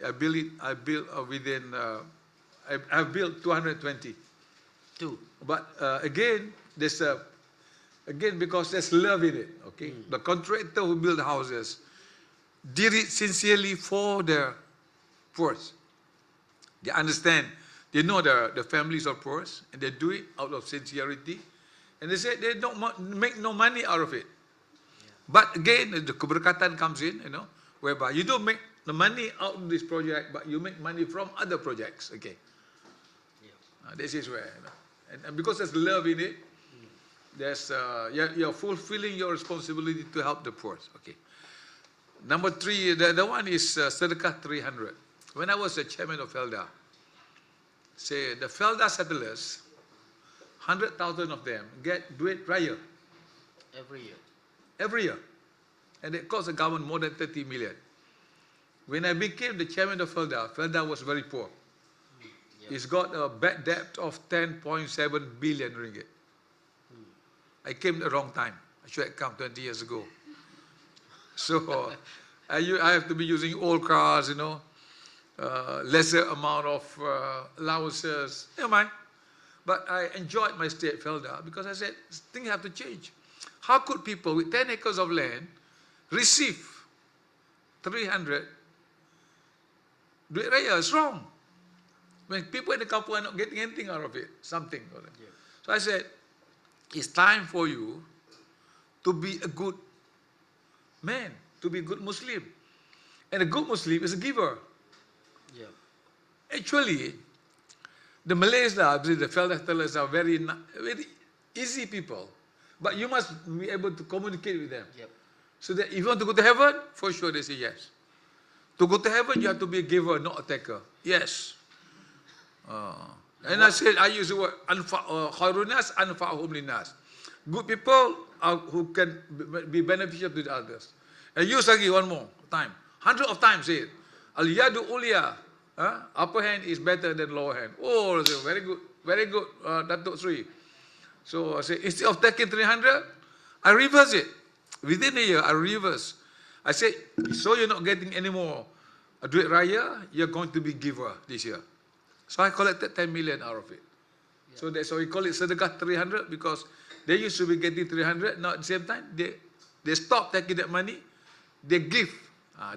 I've built 220. Two. But again, because there's love in it. Okay, the contractor who build houses did it sincerely for the poor. They understand. They know the families are poor, and they do it out of sincerity. And they say they don't make no money out of it. Yeah. But again, the keberkatan comes in, whereby you don't make the money out of this project, but you make money from other projects. Okay. Yeah. This is where, and because there's love in it, there's you're fulfilling your responsibility to help the poor. Okay. Number 3, the one is Sedekah 300. When I was the chairman of Felda, say the Felda settlers, 100,000 of them get duit raya Every year. every year, and it costs the government more than 30 million. When I became the chairman of Felda, Felda was very poor. Yep. It's got a bad debt of 10.7 billion ringgit. I came at the wrong time. I should have come 20 years ago. So I have to be using old cars, lesser amount of allowances. Never mind. But I enjoyed my stay at Felda because I said, things have to change. How could people with 10 acres of land receive 300 duit raya? It's wrong. When people in the kampung are not getting anything out of it, something. Yeah. So I said, it's time for you to be a good man, to be a good Muslim. And a good Muslim is a giver. Yeah. Actually, the Malays, the Felda tellers are very easy people. But you must be able to communicate with them. Yep. So that if you want to go to heaven, for sure they say yes. To go to heaven, you have to be a giver, not a taker. Yes. And I said, I use the word, khairunas anfa'uhum linnas. Good people who can be beneficial to the others. And use again one more time. 100 of times say it. Al-yadu ulia. Upper hand is better than lower hand. Oh, very good. Very good, Dato Seri. So I say, instead of taking 300, I reverse it. Within a year, I reverse. I said, so you're not getting any more duit raya, you're going to be giver this year. So I collected 10 million out of it. Yeah. So that's why we call it sedekah 300, because they used to be getting 300. Now at the same time, they stop taking that money, they give.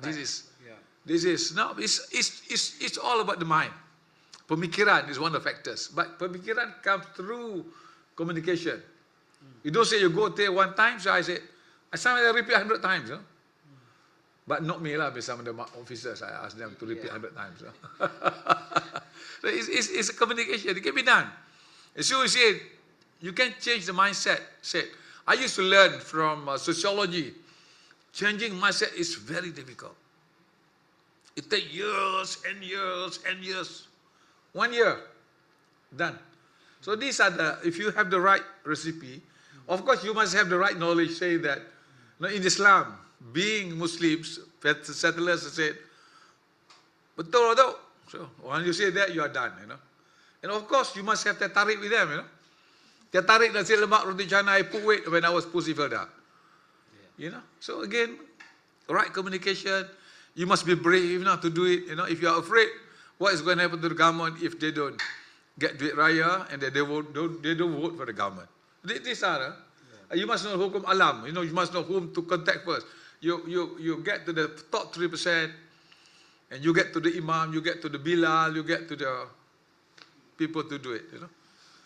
This is now it's all about the mind. Pemikiran is one of the factors, but pemikiran comes through communication. You don't say you go there one time. So I said, I sometimes repeat 100 times. Huh? But not me lah. Some of the officers, I ask them to repeat 100 times. Huh? So it's a communication. It can be done. As soon as you can change the mindset. I used to learn from sociology. Changing mindset is very difficult. It takes years and years and years. 1 year, done. So these are if you have the right recipe, of course you must have the right knowledge, say that in Islam, being Muslims, settlers said, betul atau? So when you say that, you are done, And of course, you must have tarik with them, tarik nasi lemak, roti canai, I put weight when I was Pussy Felda. So again, right communication, you must be brave enough to do it. If you are afraid, what is going to happen to the government if they don't get duit raya and they don't vote for the government? These are, you must know hukum alam. You must know whom to contact first. You get to the top 3%, and you get to the imam, you get to the bilal, you get to the people to do it.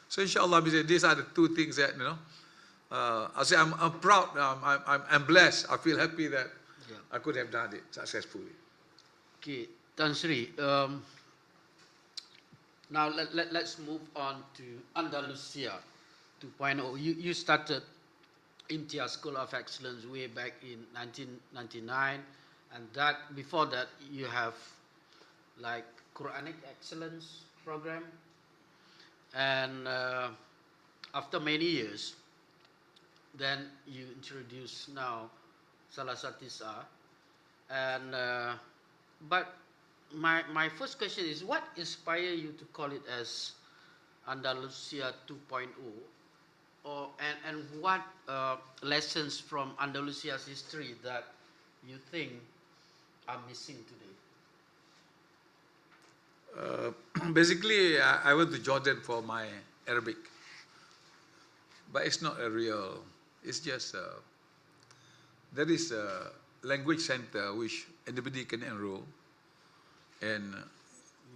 So inshallah, these are the two things that I say I'm proud. I'm blessed. I feel happy that I could have done it successfully. Okay, Tan Sri. Now let's move on to Andalusia 2.0. You started Imtiaz School of Excellence way back in 1999, and before that you have like Quranic Excellence program, and after many years, then you introduce now Salasatisa, and but my first question is, what inspired you to call it as Andalusia 2.0, and what lessons from Andalusia's history that you think are missing today? Basically, I went to Jordan for my Arabic, but it's not a real. It's just there is a language center which anybody can enroll,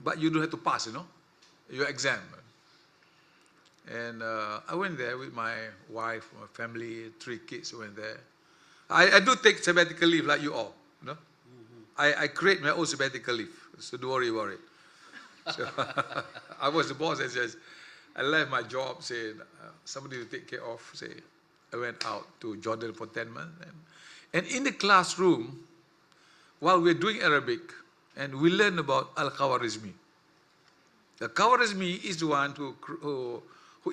but you don't have to pass, your exam. And I went there with my wife, my family, 3 kids went there. I do take sabbatical leave like you all, I create my own sabbatical leave, so don't worry about it. So I was the boss and says, I left my job, said somebody to take care of, say I went out to Jordan for 10 months. And in the classroom, while we're doing Arabic, and we learn about Al-Khawarizmi. The Khawarizmi is the one who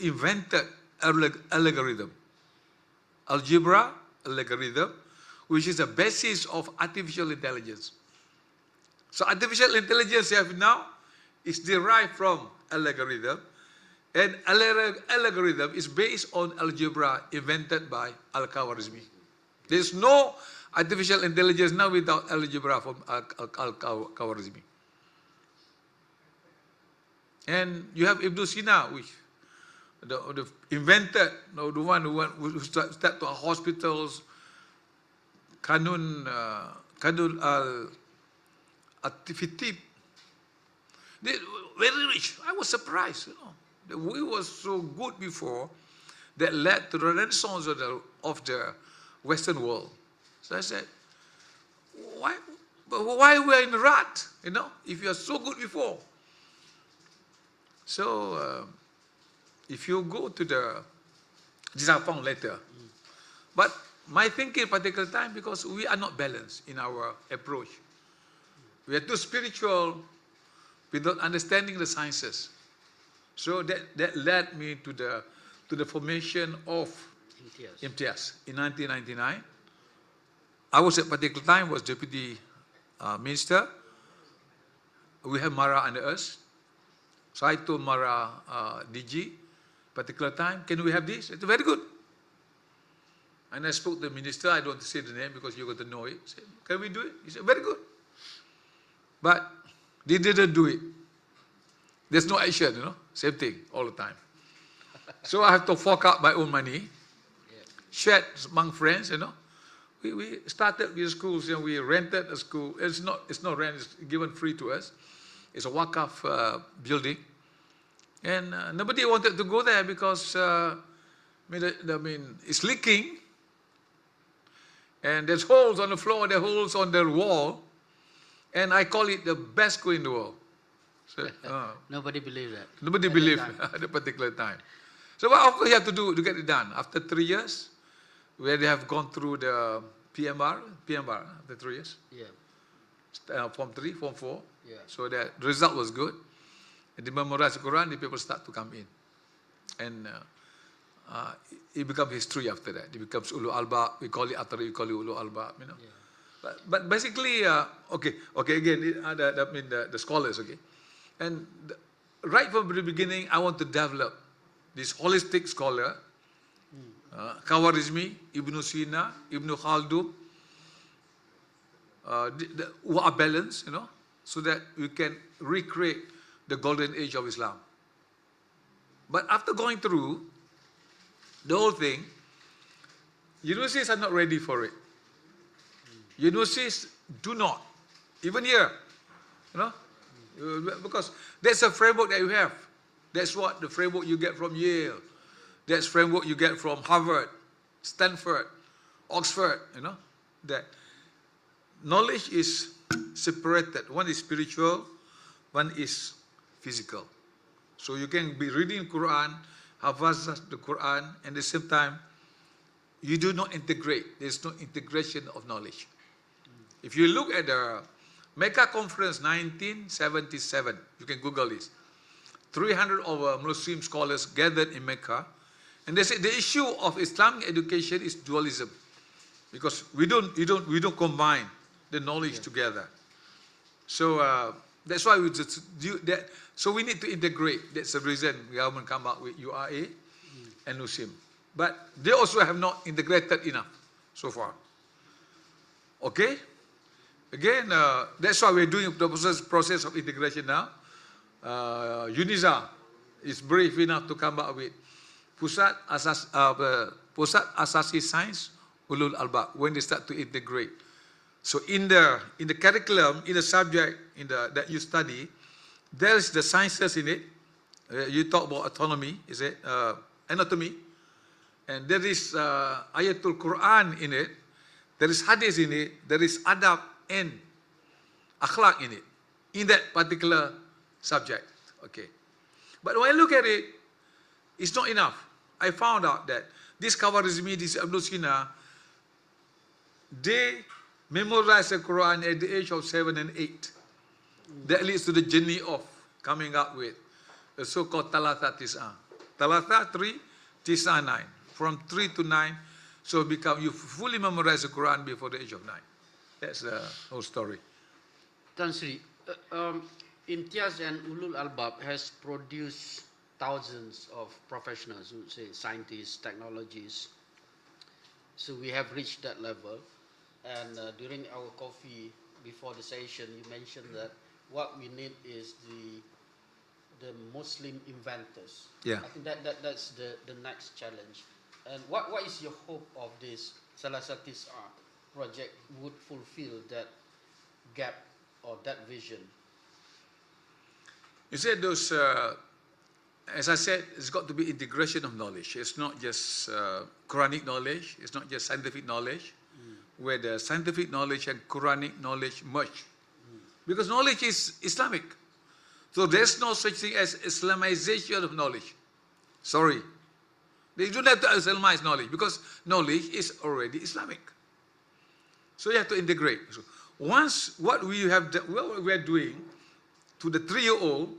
invented algorithm. Algebra, algorithm, which is the basis of artificial intelligence. So artificial intelligence you have now is derived from algorithm, and algorithm is based on algebra invented by Al-Khawarizmi. There is no artificial intelligence now without algebra from Al-Khawarizmi. And you have Ibn Sina, which the invented, the one who started to hospitals, Kanun al-Fitib. They very rich. I was surprised, We were so good before that led to the renaissance of the Western world. So I said, why we're in the rut, if you are so good before? So if you go to this I found later. But my thinking at a particular time, because we are not balanced in our approach. We are too spiritual without understanding the sciences. So that led me to the formation of Imtiaz in 1999. I was at a particular time was deputy minister. We have Mara under us. So I told Mara DG, particular time, can we have this? It's very good. And I spoke to the minister, I don't want to say the name because you're going to know it. I said, can we do it? He said, very good. But they didn't do it. There's no action, same thing all the time. So I have to fork out my own money, shared among friends, We started with schools, we rented a school. It's not rent, it's given free to us. It's a Wakaf building. And nobody wanted to go there because, it's leaking. And there's holes on the floor, there's holes on the wall. And I call it the best school in the world. So, Nobody believed that. Nobody believed at that particular time. So what we have to do to get it done? After 3 years, where they have gone through the PMR, after 3 years. Yeah. Form 3, Form 4. Yeah. So the result was good. And they memorize the Quran, the people start to come in. And it becomes history after that. It becomes Ulu Alba, we call it Atari, we call it Ulu Alba, Yeah. But basically, again, the scholars, okay. And right from the beginning, I want to develop this holistic scholar, Khawarizmi, Ibn Sina, Ibn Khaldun, who are balanced, so that we can recreate the golden age of Islam. But after going through the whole thing, universities are not ready for it. Universities do not, even here, because that's a framework that you have. That's what the framework you get from Yale. That's framework you get from Harvard, Stanford, Oxford, that knowledge is separated. One is spiritual, one is physical. So you can be reading Quran, hafaz the Quran, and at the same time, you do not integrate. There's no integration of knowledge. If you look at the Mecca Conference 1977, you can Google this. 300 of Muslim scholars gathered in Mecca, and they said the issue of Islamic education is dualism, because we don't combine the knowledge together. So that's why we just do that. So we need to integrate. That's the reason the government come up with URA and NUSIM. But they also have not integrated enough so far. Okay? Again, that's why we're doing the process of integration now. UNISA is brave enough to come up with Pusat Asasi Science Ulul Albab when they start to integrate. So in the curriculum, in the subject that you study, there is the sciences in it. You talk about autonomy, is it anatomy, and there is Ayatul Quran in it. There is hadith in it. There is adab and akhlaq in it, in that particular subject. Okay, but when I look at it, it's not enough. I found out that this Khawarizmi, this Ibn Sina, they memorize the Quran at the age of 7 and 8. That leads to the journey of coming up with the so-called Talatha Tis'a. Talatha 3, Tis'a 9. From 3 to 9, so you fully memorize the Quran before the age of 9. That's the whole story. Tan Sri, Imtiaz and Ulul Albab has produced thousands of professionals, we would say scientists, technologists. So we have reached that level. And during our coffee before the session, you mentioned that what we need is the Muslim inventors. Yeah. I think that's the next challenge. And what is your hope of this Salasat Tis'a project would fulfill that gap or that vision? You said those, as I said, it's got to be integration of knowledge. It's not just Quranic knowledge. It's not just scientific knowledge, where the scientific knowledge and Quranic knowledge merge. Because knowledge is Islamic. So there's no such thing as Islamization of knowledge. Sorry. They don't have to Islamize knowledge because knowledge is already Islamic. So you have to integrate. So once what we are doing to the 3-year-old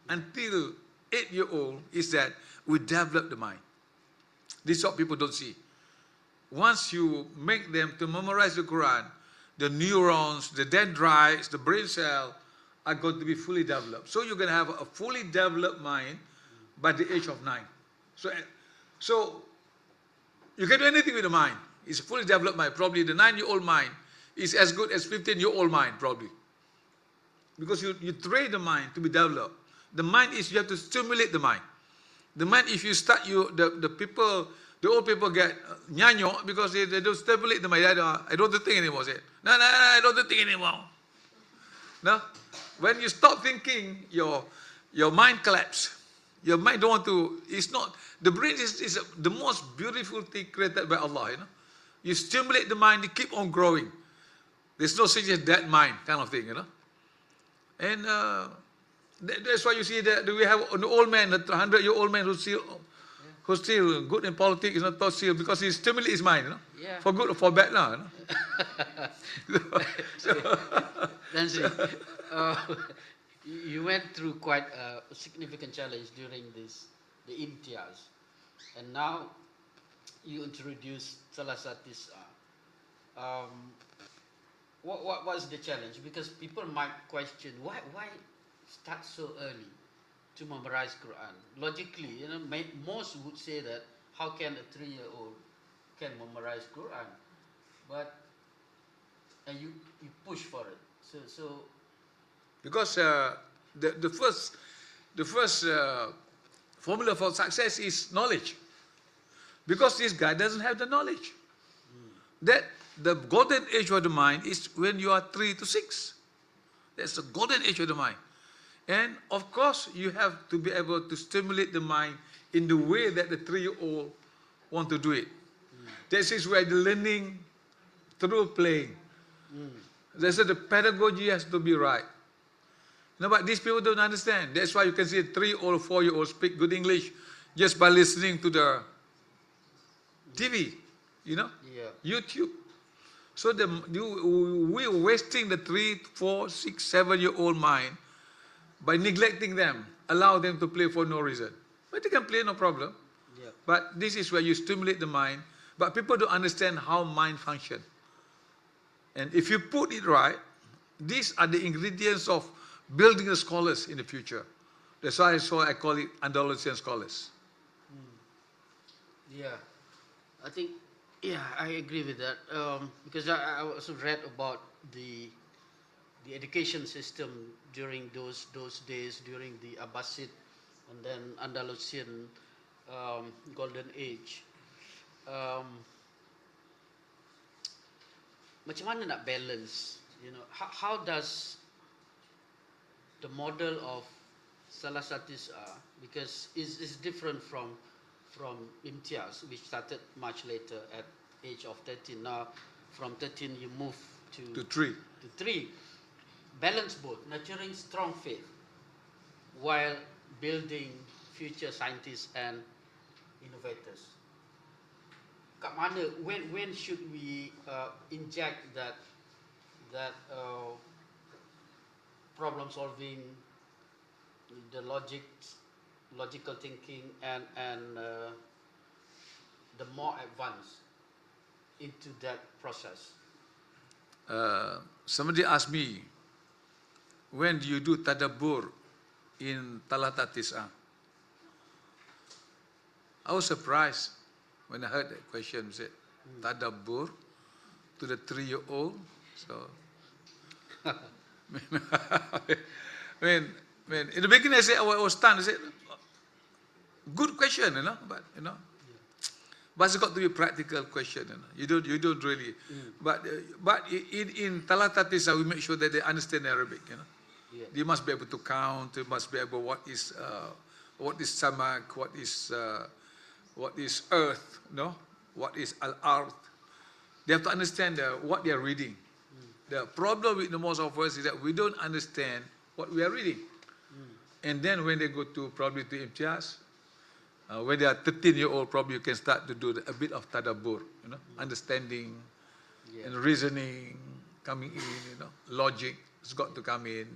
until 8-year-old is that we develop the mind. This is what people don't see. Once you make them to memorize the Quran, the neurons, the dendrites, the brain cell are going to be fully developed. So you're going to have a fully developed mind by the age of 9. So you can do anything with the mind. It's a fully developed mind. Probably the 9-year-old mind is as good as 15-year-old mind, probably. Because you train the mind to be developed. The mind is, you have to stimulate the mind. The mind, if you start, the old people get nyanyo because they don't stimulate the mind. I don't want to think anymore. Say, no, I don't want to think anymore. No? When you stop thinking, your mind collapses. Your mind don't want to, it's not, the brain is the most beautiful thing created by Allah, you know. You stimulate the mind, it keep on growing. There's no such as dead mind kind of thing, you know. And that's why you see that we have an old man, a 100-year-old man who's still good in politics, is not taught still because he stimulates his mind, you know. Yeah. For good or for bad now, you know. Nancy, you went through quite a significant challenge during the imtiaz, and now you introduced Salasatis. What was the challenge? Because people might question why start so early to memorize Quran. Logically, you know, most would say that how can a 3-year-old can memorize Quran, but and you push for it. So because the first formula for success is knowledge. Because this guy doesn't have the knowledge. That the golden age of the mind is when you are 3 to 6. That's the golden age of the mind. And of course, you have to be able to stimulate the mind in the way that the 3-year-old want to do it. This is where the learning through playing. That's why the pedagogy has to be right. No, but these people don't understand. That's why you can see a 3 or 4-year-old speak good English just by listening to the TV, you know, YouTube. So we're wasting the 3, 4, 6, 7-year-old mind by neglecting them, allow them to play for no reason. But they can play, no problem. yeah. But this is where you stimulate the mind. But people don't understand how mind function. And if you put it right, these are the ingredients of building the scholars in the future. That's why I call it Andalusian scholars. Yeah, I think, I agree with that. Because I also read about the education system during those days, during the Abbasid and then Andalusian golden age. Macam mana nak balance, you know, how does the model of Salasatis because it's different from Imtiaz, which started much later at age of 13. Now, from 13 you move to 3. To 3. Balance both, nurturing strong faith while building future scientists and innovators. Kat mana, when should we inject that problem solving, the logical thinking, and the more advanced into that process? Somebody asked me, when do you do tadabbur in Talata Tis'ah? I was surprised when I heard that question. Said tadabbur to the 3-year-old. So, when in the beginning I was stunned. I said, good question, you know, but you know, but it's got to be a practical question. You know, you don't really. But in Talata Tis'ah we make sure that they understand Arabic. You know, they must be able to count. They must be able what is samak, what is earth, no? What is al-ard? They have to understand what they are reading. The problem with the most of us is that we don't understand what we are reading. And then when they go to probably to Imtiaz, when they are 13-year-old, probably you can start to do a bit of tadabbur, you know, understanding and reasoning coming in, you know, logic has got to come in,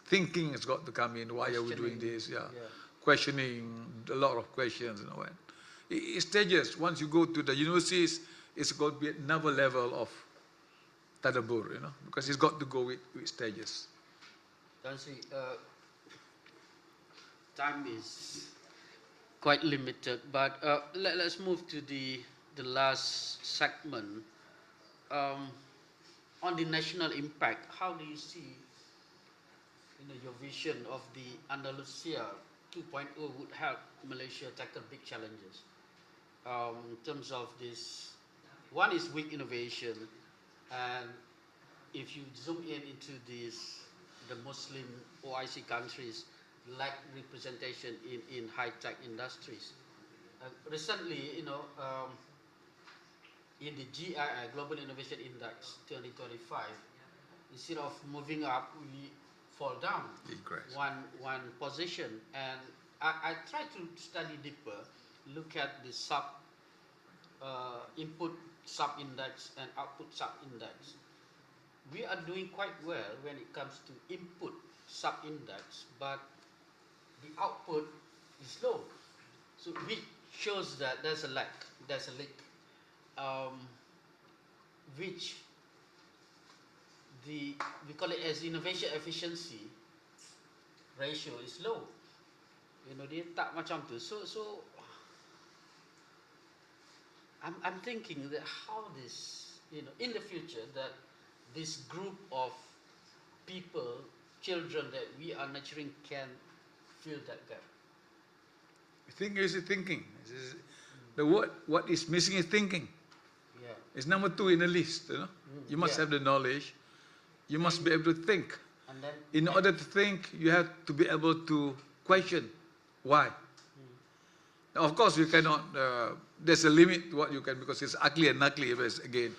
thinking has got to come in. Why are we doing this? Questioning, a lot of questions, you know. It's stages. Once you go to the universities, it's got to be another level of tadabbur, you know, because it's got to go with stages. Tansi, time is quite limited, but let's move to the the last segment, on the national impact, how do you see, your vision of the Andalusia 2.0 would help Malaysia tackle big challenges? In terms of this, one is weak innovation, and if you zoom into the Muslim OIC countries lack representation in high-tech industries. Recently, in the GII, Global Innovation Index 2025, instead of moving up, we fall down one position. And I try to study deeper, look at the input sub-index and output sub-index. We are doing quite well when it comes to input sub-index, but the output is low. So which shows that there's a lack, there's a leak, which we call it as innovation efficiency ratio is low. Dia tak macam tu. So I'm thinking that how this, in the future, that this group of people, children that we are nurturing can fill that gap. Thinking. The word, what is missing is thinking. Yeah. It's number 2 in the list. You must have the knowledge. You must be able to think. And then, in order to think, you have to be able to question why. Now, of course, you cannot. There's a limit to what you can, because it's ugly and knuckly again.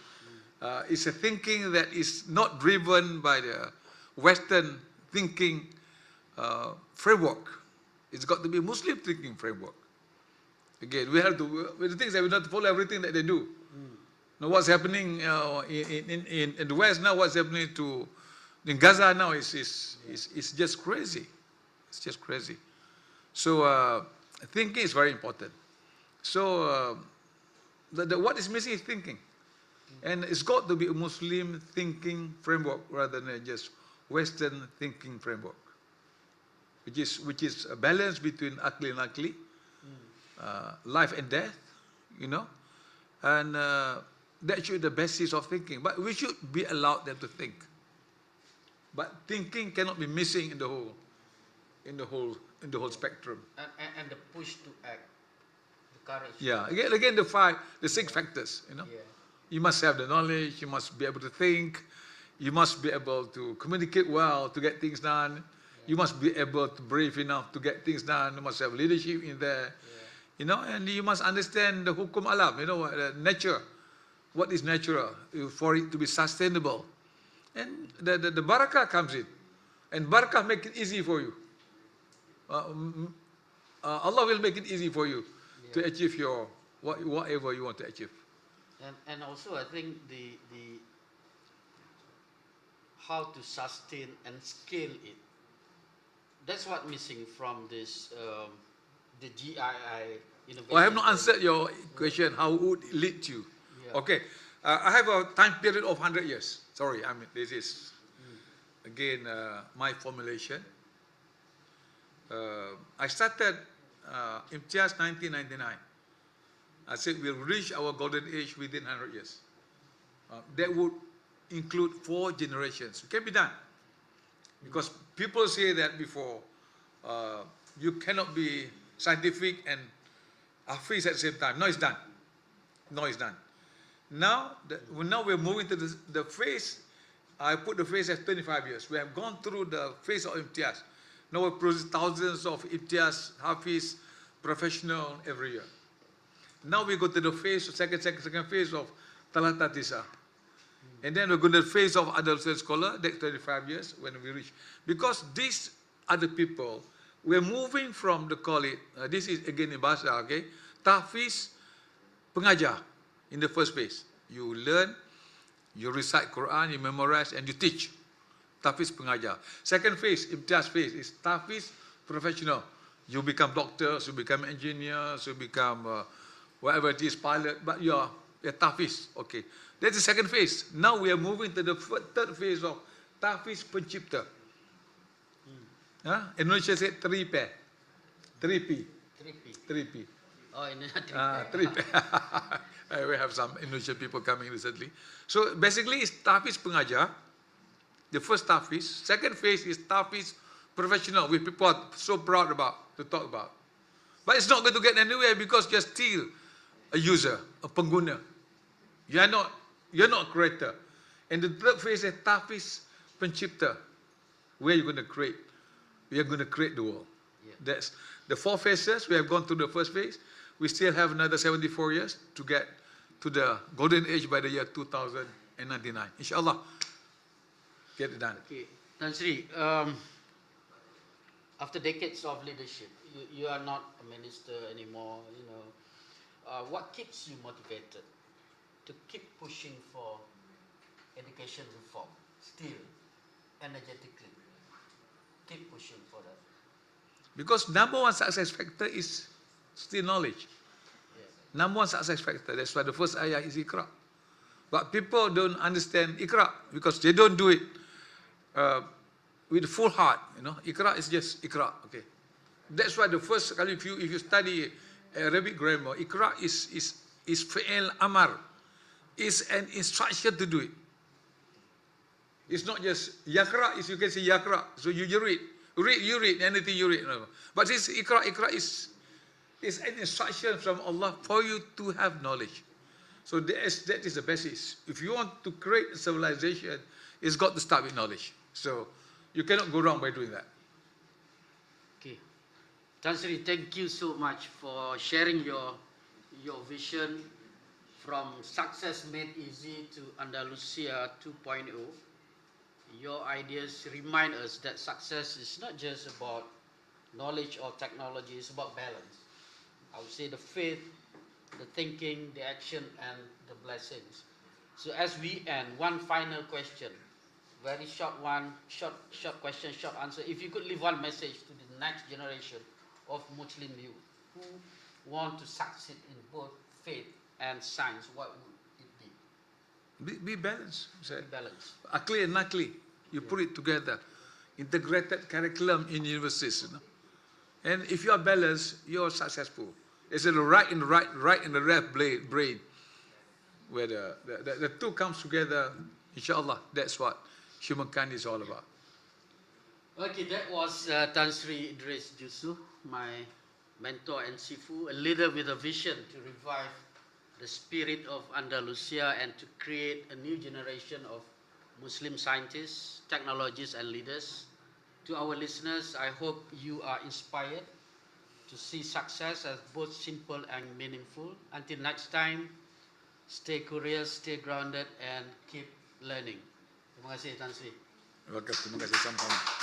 It's a thinking that is not driven by the Western thinking framework. It's got to be a Muslim thinking framework. Again, we have to. The things that we not follow everything that they do. Now, what's happening in the West now? What's happening in Gaza now is just crazy. It's just crazy. So thinking is very important. So what is missing is thinking, and it's got to be a Muslim thinking framework rather than just Western thinking framework, which is a balance between akli and nakli, life and death, and that should be the basis of thinking. But we should be allowed them to think. But thinking cannot be missing in the whole spectrum. And the push to act, the courage. Yeah, again the 6 factors. Yeah. You must have the knowledge. You must be able to think. You must be able to communicate well to get things done. Yeah. You must be able to brave enough to get things done. You must have leadership in there. Yeah. And you must understand the hukum alam. Nature. What is natural for it to be sustainable. And the Baraka comes in. And Baraka make it easy for you. Allah will make it easy for you to achieve your whatever you want to achieve. And also I think the how to sustain and scale it. That's what missing from this the GII innovation. I have not answered your question. How would it lead you? Yeah. Okay, I have a time period of 100 years. Sorry, this is again my formulation. I started IMTIAZ 1999. I said we'll reach our golden age within 100 years. That would include 4 generations. It can be done. Because people say that before, you cannot be scientific and Hafiz at the same time. No, it's done. No, it's done. Now we're moving to the phase. I put the phase as 25 years. We have gone through the phase of IMTIAZ. Now we produce thousands of IMTIAZ, Hafiz, professional every year. Now we go to the phase, second phase of Talata Tisa. And then we're going to the phase of adolescent scholar, that's 35 years when we reach. Because these other people, we're moving from the call it, this is again in Bahasa, okay? Tahfiz pengajar in the first phase. You learn, you recite Quran, you memorize, and you teach. Tahfiz pengajar. Second phase, IMTIAZ phase, is Tahfiz professional. You become doctors, you become engineers, you become whatever it is, pilot, but you're Tahfiz. Okay. That's the second phase. Now we are moving to the third phase of Tahfiz pencipta. Indonesia said 3P. 3P. Oh, in Trip. We have some Indonesian people coming recently. So basically, it's tahfiz pengajar. The first tahfiz. Second phase is tahfiz professional, which people are so proud about to talk about. But it's not going to get anywhere because you're still a user, a pengguna. You're not a creator. And the third phase is tahfiz pencipta, where you're going to create. We are going to create the world. Yeah. That's the 4 phases. We have gone through the first phase. We still have another 74 years to get to the golden age by the year 2099. Inshallah, get it done. Okay, Tan Sri, after decades of leadership, you are not a minister anymore. What keeps you motivated to keep pushing for education reform? Still, energetically, keep pushing for that. Because number one success factor is still knowledge. Yeah. Number one success factor. That's why the first ayah is Iqra. But people don't understand Iqra because they don't do it with full heart. Iqra is just Iqra. Okay. That's why the first, if you study Arabic grammar, Iqra is fi'il amar. It's an instruction to do it. It's not just yakra. You can say yakra. So you read. You read anything you read. But it's Iqra. Iqra is an instruction from Allah for you to have knowledge. So that is the basis. If you want to create a civilization, it's got to start with knowledge. So you cannot go wrong by doing that. Okay. Tan Sri, thank you so much for sharing your vision from Success Made Easy to Andalusia 2.0. Your ideas remind us that success is not just about knowledge or technology, it's about balance. I would say the faith, the thinking, the action, and the blessings. So as we end, one final question, very short one, short question, short answer. If you could leave one message to the next generation of Muslim youth who want to succeed in both faith and science, what would it be? Be balanced. Be balanced. Akli and nakli. You put it together. Integrated curriculum in universities. And if you are balanced, you are successful. It's the right in the left brain, where the two comes together. Inshallah, that's what humankind is all about. Okay, that was Tan Seri Idris Jusoh, my mentor and sifu, a leader with a vision to revive the spirit of Andalusia and to create a new generation of Muslim scientists, technologists, and leaders. To our listeners, I hope you are inspired to see success as both simple and meaningful. Until next time, stay curious, stay grounded, and keep learning. Terima kasih, Tan Sri. Terima kasih sama-sama.